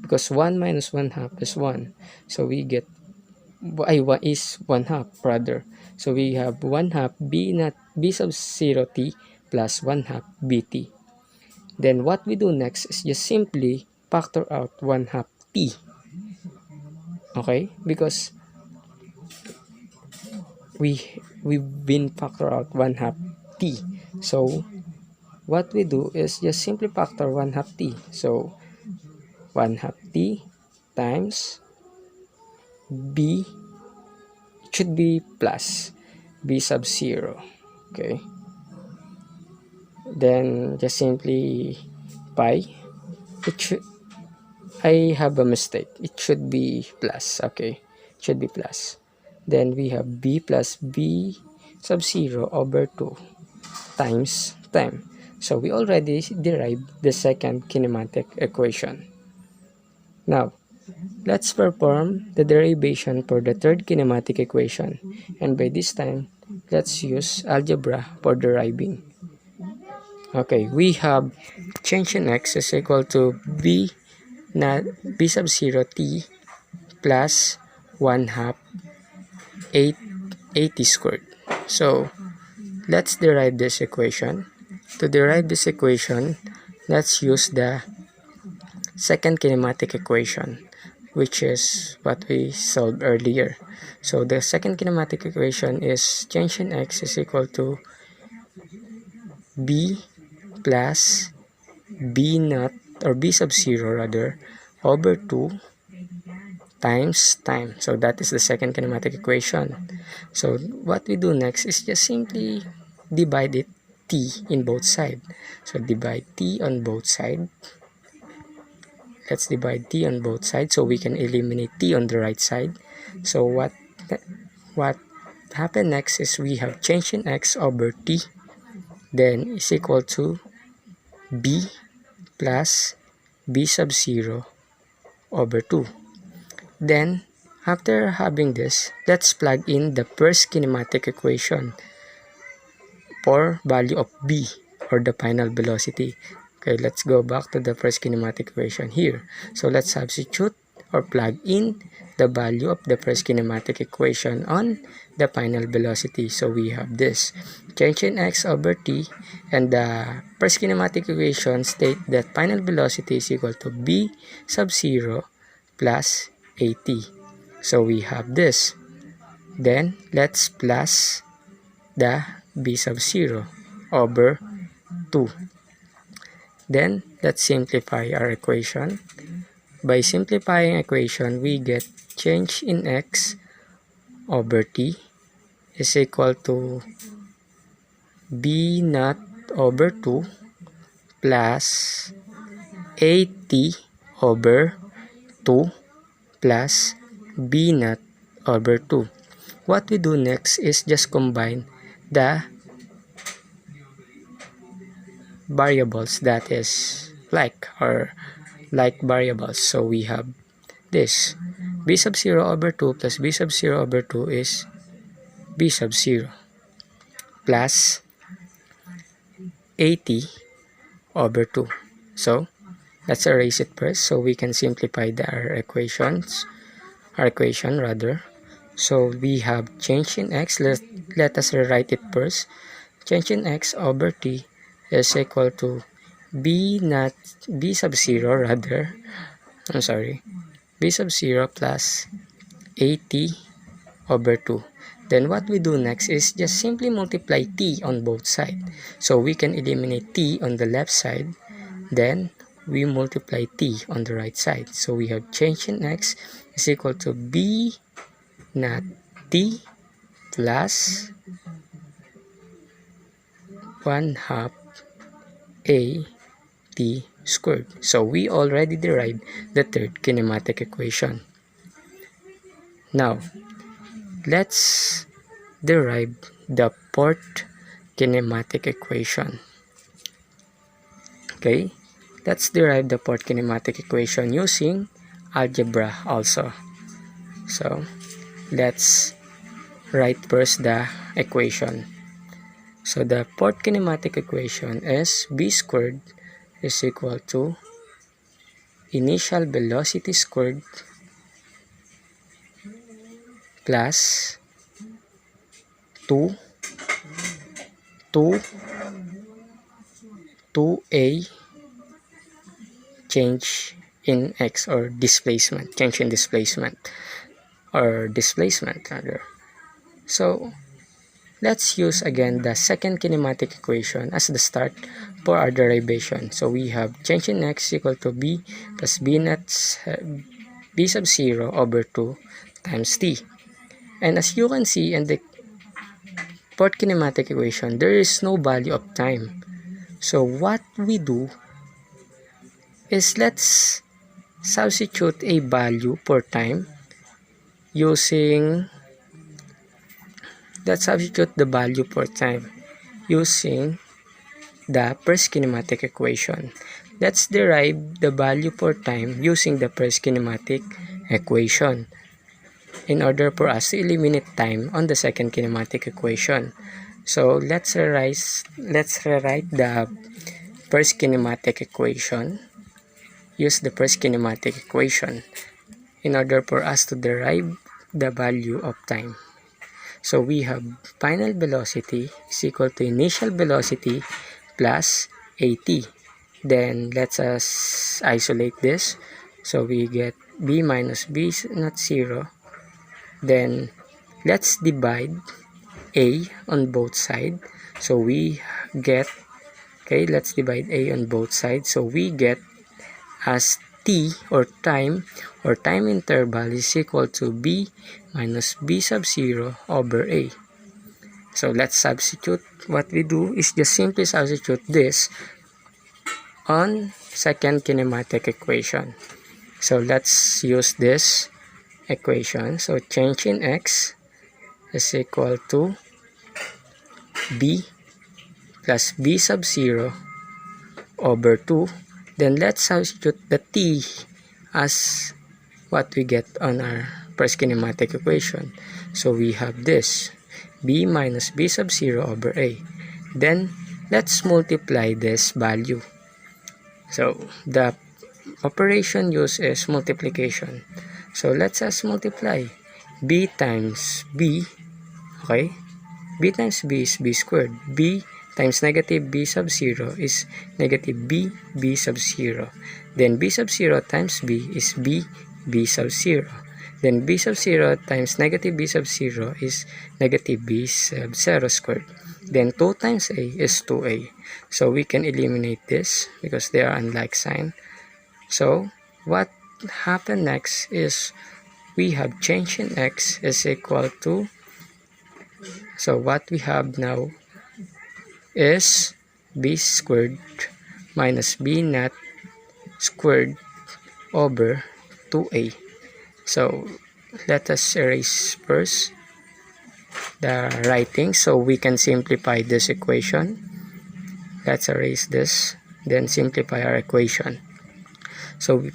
because 1 minus 1/2 is 1. So we get, is 1/2 rather. So we have 1 half b not b sub 0 t plus 1 half bt. Then what we do next is just simply factor out 1 half t. Okay? Because we've been factor out 1 half t. So what we do is just simply factor 1 half t. So 1 half t times b, it should be plus b sub 0. Okay? Then just simply pi. It should, I have a mistake. It should be plus. Okay, it should be plus. Then we have b plus b sub 0 over 2 times time. So we already derived the second kinematic equation. Now, let's perform the derivation for the third kinematic equation. And by this time, let's use algebra for deriving. Okay, we have change in x is equal to b sub 0 t plus 1 half 80 squared. So let's derive this equation. To derive this equation, let's use the second kinematic equation, which is what we solved earlier. So the second kinematic equation is change in x is equal to b plus b naught or b sub 0 rather over 2 times time. So that is the second kinematic equation. So what we do next is just simply divide it t in both sides. So divide t on both sides. Let's divide t on both sides so we can eliminate t on the right side. So what happened next is we have change in x over t, then is equal to b plus b sub 0 over 2. Then after having this, let's plug in the first kinematic equation for value of b, or the final velocity. Okay, let's go back to the first kinematic equation here. So let's substitute or plug in the value of the first kinematic equation on the final velocity. So we have this change in x over t, and the first kinematic equation state that final velocity is equal to b sub 0 plus at. So we have this. Then let's plus the b sub 0 over 2. Then let's simplify our equation. By simplifying equation, we get change in x over t is equal to b naught over 2 plus at over 2 plus b naught over 2. What we do next is just combine the variables that is like variables. So we have this b sub 0 over 2 plus b sub 0 over 2 is b sub 0 plus 80 over 2. So let's erase it first so we can simplify our equation rather. So we have change in x. Let us rewrite it first. Change in x over t is equal to b sub 0 rather. I'm sorry. B sub 0 plus 80 over 2. Then what we do next is just simply multiply t on both sides. So we can eliminate t on the left side. Then we multiply t on the right side. So we have change in x is equal to b naught t plus 1 half a t squared. So we already derived the third kinematic equation. Now, let's derive the fourth kinematic equation. Okay, let's derive the fourth kinematic equation using algebra also. So let's write first the equation. So the fourth kinematic equation is b squared is equal to initial velocity squared plus 2 2 2a change in x, or displacement, change in displacement, or displacement rather. So let's use again the second kinematic equation as the start for our derivation. So we have change in x equal to b plus b net b sub 0 over 2 times t. And as you can see in the fourth kinematic equation, there is no value of time. So what we do is let's substitute a value for time using, let's substitute the value for time using the first kinematic equation. Let's derive the value for time using the first kinematic equation in order for us to eliminate time on the second kinematic equation. So let's rewrite the first kinematic equation. Use the first kinematic equation in order for us to derive the value of time. So we have final velocity is equal to initial velocity plus at. Then let's us isolate this. So we get b minus b not 0. Then let's divide a on both sides. So we get, okay, let's divide a on both sides. So we get as t, or time interval, is equal to b minus b sub 0 over a. So let's substitute. What we do is just simply substitute this on second kinematic equation. So let's use this equation. So change in x is equal to b plus b sub 0 over 2. Then let's substitute the t as what we get on our first kinematic equation. So we have this b minus b sub 0 over a. Then let's multiply this value. So the operation used is multiplication. So let's just multiply b times b. Okay, b times b is b squared. B times negative b sub 0 is negative b sub 0. Then b sub 0 times b is b sub 0. Then b sub 0 times negative b sub 0 is negative b sub 0 squared. Then 2 times a is 2a. So we can eliminate this because they are unlike sign. So what happened next is we have change in x is equal to, so what we have now is b squared minus b naught squared over 2a. So let us erase first the writing so we can simplify this equation. Let's erase this, then simplify our equation. So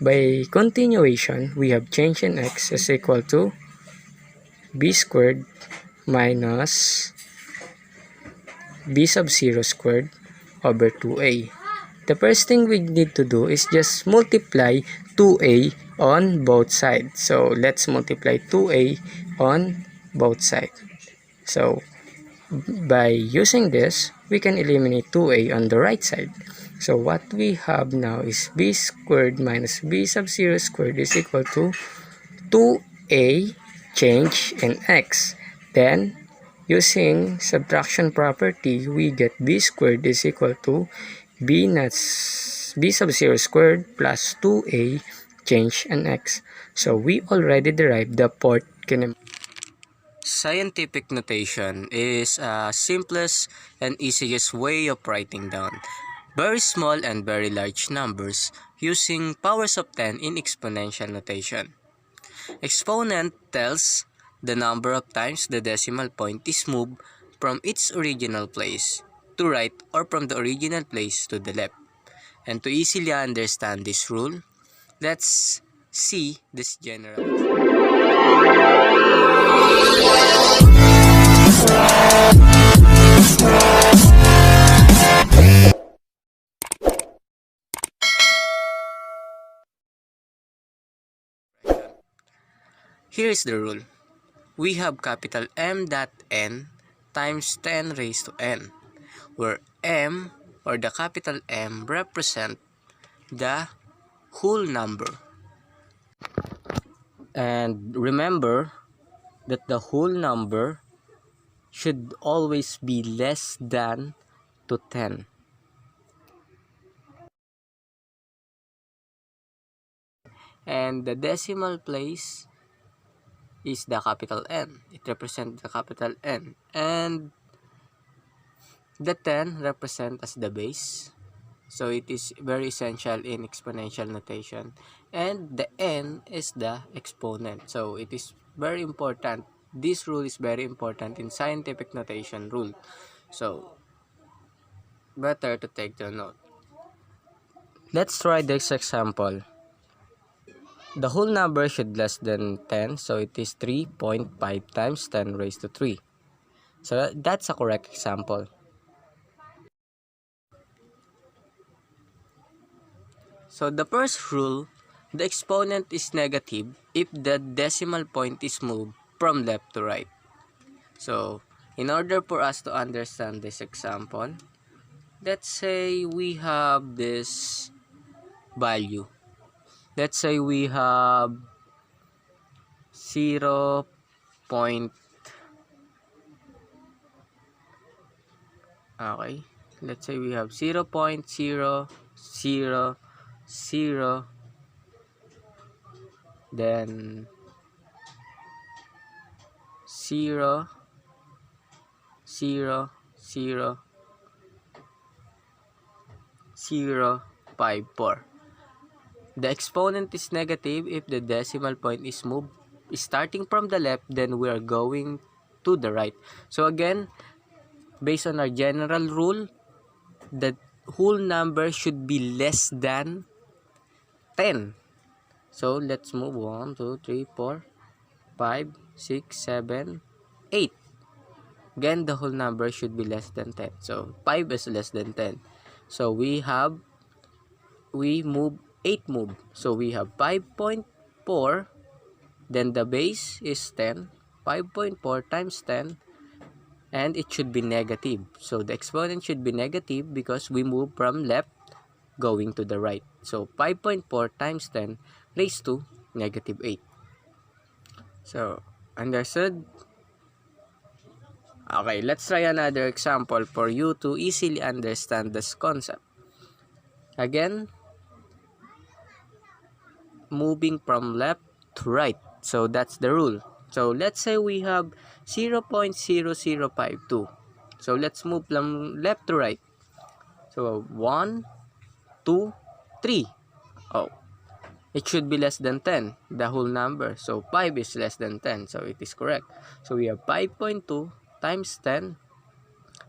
by continuation, we have change in x is equal to b squared minus b sub 0 squared over 2a. The first thing we need to do is just multiply 2a on both sides. So let's multiply 2a on both sides. So by using this, we can eliminate 2a on the right side. So what we have now is b squared minus b sub 0 squared is equal to 2a change in x. Then using subtraction property, we get b squared is equal to b sub 0 squared plus 2a change in x. So we already derived the fourth kinematic. Scientific notation is a simplest and easiest way of writing down very small and very large numbers using powers of 10 in exponential notation. Exponent tells the number of times the decimal point is moved from its original place to right or from the original place to the left. And to easily understand this rule, let's see this general. Here is the rule. we have capital M dot n times 10 raised to n, where M or the capital M represent the whole number. And remember that the whole number should always be less than to 10. And the decimal place is the capital N. It represents the capital N. And the 10 represent as the base. So it is very essential in exponential notation. And the N is the exponent. So it is very important. This rule is very important in scientific notation rule. So better to take the note. Let's try this example. The whole number should less than 10, so it is 3.5 times 10 raised to 3. So that's a correct example. So the first rule, the exponent is negative if the decimal point is moved from left to right. So in order for us to understand this example, let's say we have this value. Let's say we have 0. Okay, let's say we have 0.0000, then 0.000054. The exponent is negative if the decimal point is moved starting from the left, then we are going to the right. So again, based on our general rule, the whole number should be less than 10. So let's move 1, 2, 3, 4, 5, 6, 7, 8. Again, the whole number should be less than 10. So 5 is less than 10. So we move 8 move. So we have 5.4, then the base is 10. 5.4 times 10, and it should be negative. So the exponent should be negative because we move from left going to the right. So 5.4 times 10 raised to negative 8. So understood? Okay, let's try another example for you to easily understand this concept. Again, moving from left to right. So that's the rule. So let's say we have 0.0052. So let's move from left to right. So 1, 2, 3. Oh, it should be less than 10, the whole number. So 5 is less than 10. So it is correct. So we have 5.2 times 10.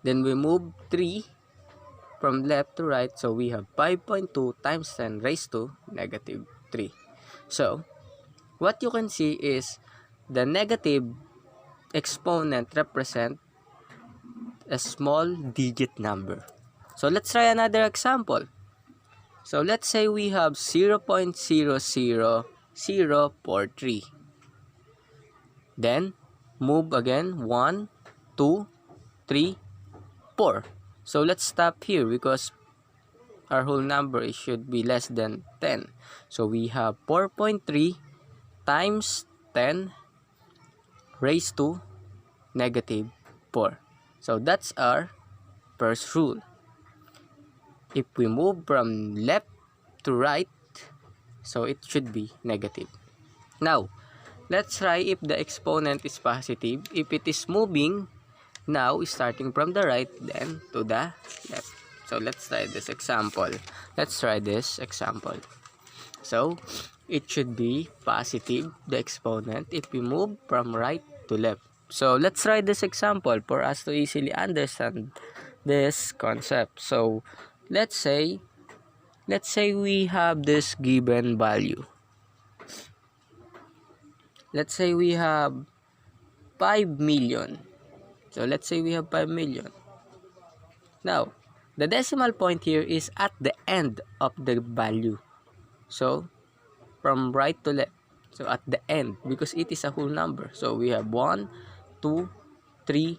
Then we move 3 from left to right. So we have 5.2 times 10 raised to negative 3. So what you can see is the negative exponent represent a small digit number. So let's try another example. So let's say we have 0.00043. Then move again 1, 2, 3, 4. So let's stop here because our whole number should be less than 10. So we have 4.3 times 10 raised to negative 4. So that's our first rule. If we move from left to right, so it should be negative. Now, let's try if the exponent is positive. If it is moving, now starting from the right, then to the left. So let's try this example. So it should be positive, the exponent, if we move from right to left. So let's try this example for us to easily understand this concept. So let's say we have this given value. Let's say we have 5 million. So let's say we have 5 million. Now, the decimal point here is at the end of the value. So from right to left. So at the end, because it is a whole number. So we have 1, 2, 3,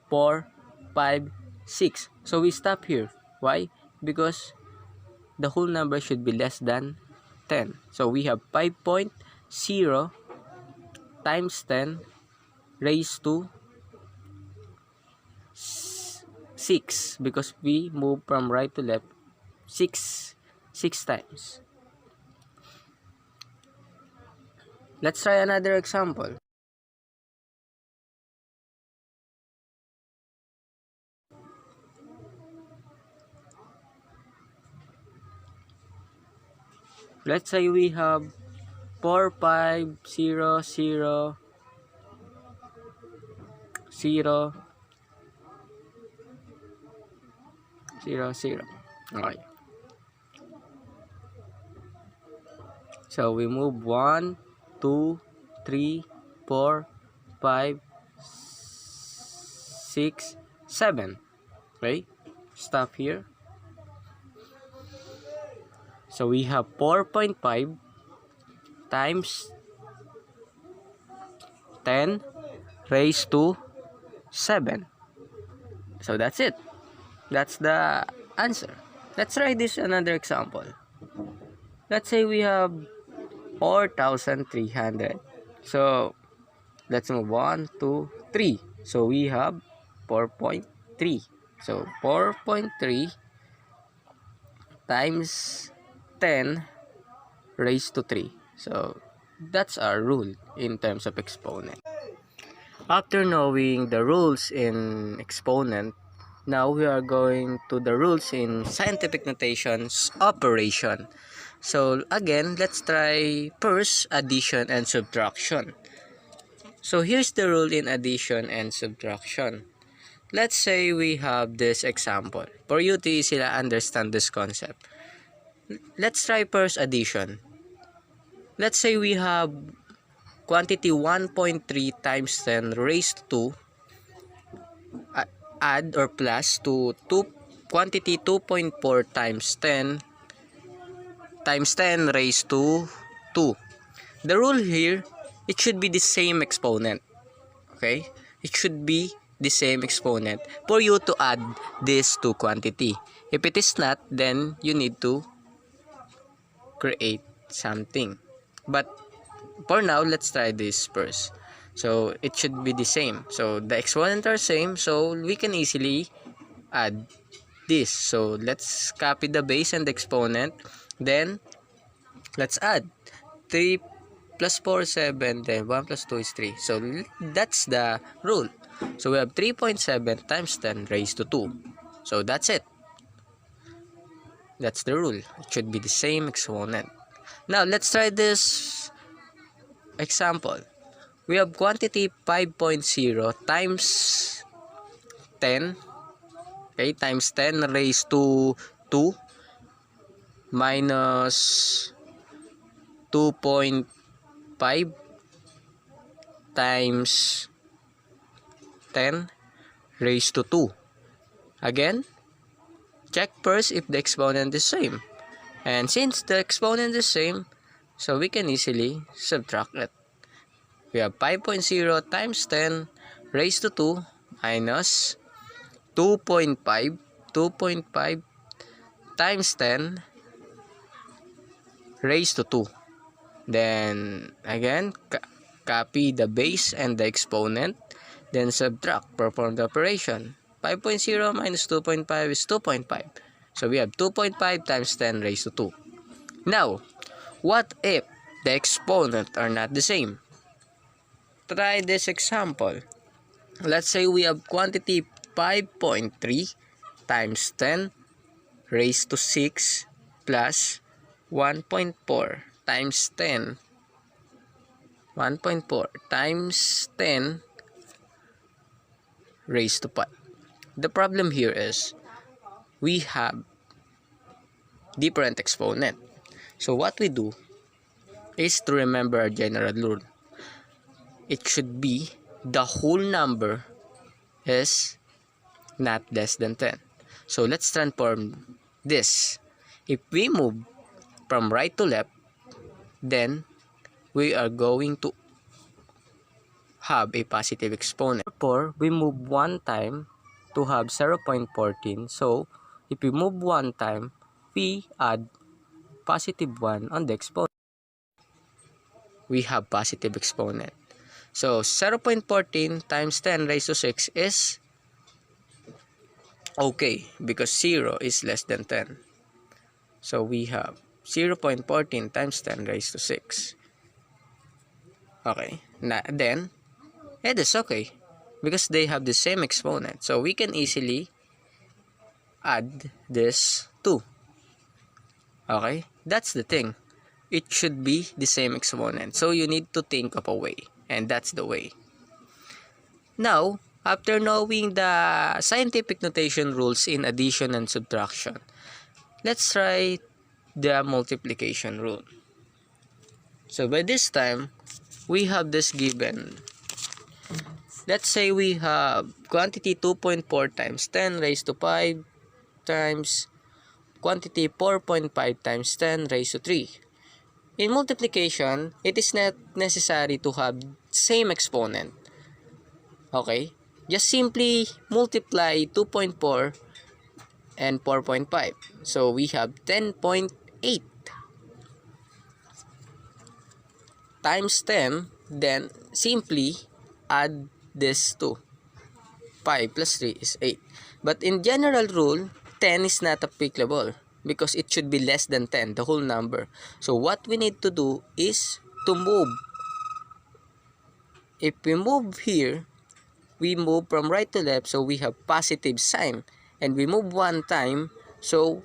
4, 5, 6. So we stop here. Why? Because the whole number should be less than 10. So we have 5.0 times 10 raised to 6, because we move from right to left 6 times. Let's try another example. Let's say we have 4, 5, 0, 0, 0, 0, 0. Okay. So we move 1, 2, 3, 4, 5, 6, 7. Okay? Stop here. So we have 4.5 times 10 raised to 7. So that's it. That's the answer. Let's try this another example. Let's say we have 4,300. So let's move 1, 2, 3. So we have 4.3. So 4.3 times 10 raised to 3. So that's our rule in terms of exponent. After knowing the rules in exponent, now we are going to the rules in scientific notations operation. So again, let's try first addition and subtraction. So here's the rule in addition and subtraction. Let's say we have this example. For you to easily understand this concept, let's try first addition. Let's say we have quantity 1.3 times 10 raised to add or plus to quantity 2.4 times 10 raised to 2. The rule here, it should be the same exponent. Okay? It should be the same exponent for you to add this to quantity. If it is not, then you need to create something. But for now, let's try this first. So it should be the same. So the exponents are same, so we can easily add this. So let's copy the base and the exponent. Then let's add 3 plus 4 7, then 1 plus 2 is 3. So that's the rule. So we have 3.7 times 10 raised to 2. So that's it. That's the rule. It should be the same exponent. Now let's try this example. We have quantity 5.0 times 10, okay, times 10 raised to 2 minus 2.5 times 10 raised to 2. Again, check first if the exponent is same. And since the exponent is same, so we can easily subtract it. We have 5.0 times 10 raised to 2 minus 2.5 times 10 raised to 2. Then again, copy the base and the exponent, then subtract, perform the operation. 5.0 minus 2.5 is 2.5. So we have 2.5 times 10 raised to 2. Now, what if the exponents are not the same? Try this example. Let's say we have quantity 5.3 times 10 raised to 6 plus 1.4 times 10. 1.4 times 10 raised to 5. The problem here is we have different exponent. So what we do is to remember our general rule. It should be the whole number is not less than 10. So let's transform this. If we move from right to left, then we are going to have a positive exponent. Therefore, we move one time to have 0.14. So, if we move one time, we add positive 1 on the exponent. We have positive exponent. So, 0.14 times 10 raised to 6 is okay because 0 is less than 10. So, we have 0.14 times 10 raised to 6. Okay. Then, it is okay because they have the same exponent. So, we can easily add this 2. Okay? That's the thing. It should be the same exponent. So, you need to think of a way. And that's the way. Now, after knowing the scientific notation rules in addition and subtraction, let's try the multiplication rule. So, by this time, we have this given. Let's say we have quantity 2.4 times 10 raised to 5 times quantity 4.5 times 10 raised to 3. In multiplication, it is not necessary to have same exponent. Okay? Just simply multiply 2.4 and 4.5. So we have 10.8 times 10. Then simply add this to 5 plus 3 is 8. But in general rule, 10 is not applicable because it should be less than 10, the whole number. So what we need to do is to move. If we move here, we move from right to left, so we have positive sign. And we move one time, so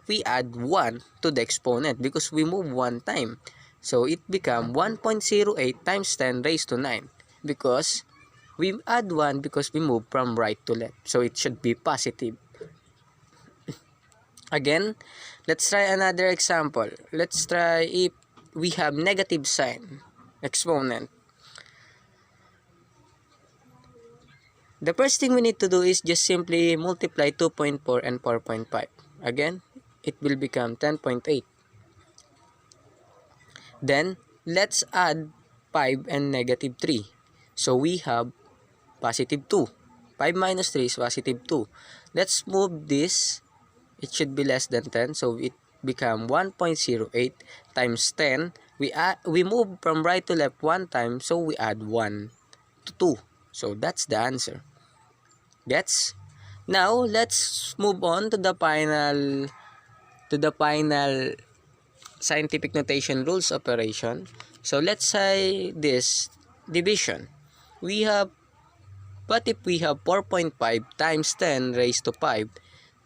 we add 1 to the exponent because we move one time. So it becomes 1.08 times 10 raised to 9 because we add 1 because we move from right to left. So it should be positive. Again, let's try another example. Let's try if we have negative sign exponent. The first thing we need to do is just simply multiply 2.4 and 4.5. Again, it will become 10.8. Then, let's add 5 and negative 3. So, we have positive 2. 5 minus 3 is positive 2. Let's move this. It should be less than 10. So, it become 1.08 times 10. We move from right to left one time. So, we add 1 to 2. So, that's the answer. Gets? Now, let's move on to the final scientific notation rules operation. So, let's say this division. We have, what if we have 4.5 times 10 raised to 5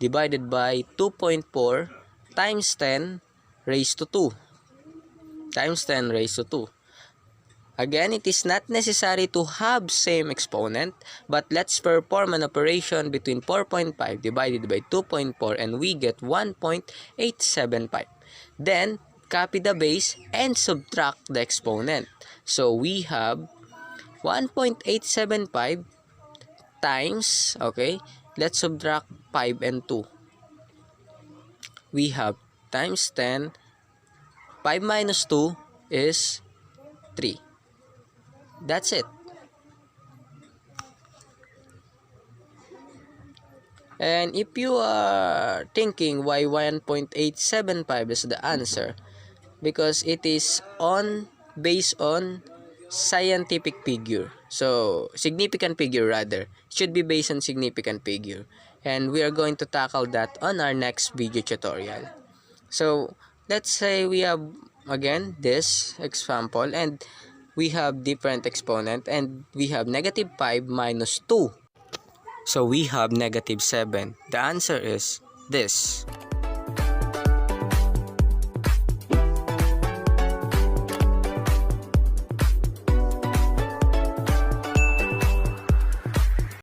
divided by 2.4 times 10 raised to 2 times 10 raised to 2. Again, it is not necessary to have same exponent, but let's perform an operation between 4.5 divided by 2.4 and we get 1.875. Then, copy the base and subtract the exponent. So, we have 1.875 times, okay, let's subtract 5 and 2. We have times 10, 5 minus 2 is 3. That's it. And if you are thinking why 1.875 is the answer, because it is based on scientific figure. So, significant figure rather. It should be based on significant figure. And we are going to tackle that on our next video tutorial. So, let's say we have, again, this example and we have different exponent and we have negative 5 minus 2. So we have negative 7. The answer is this.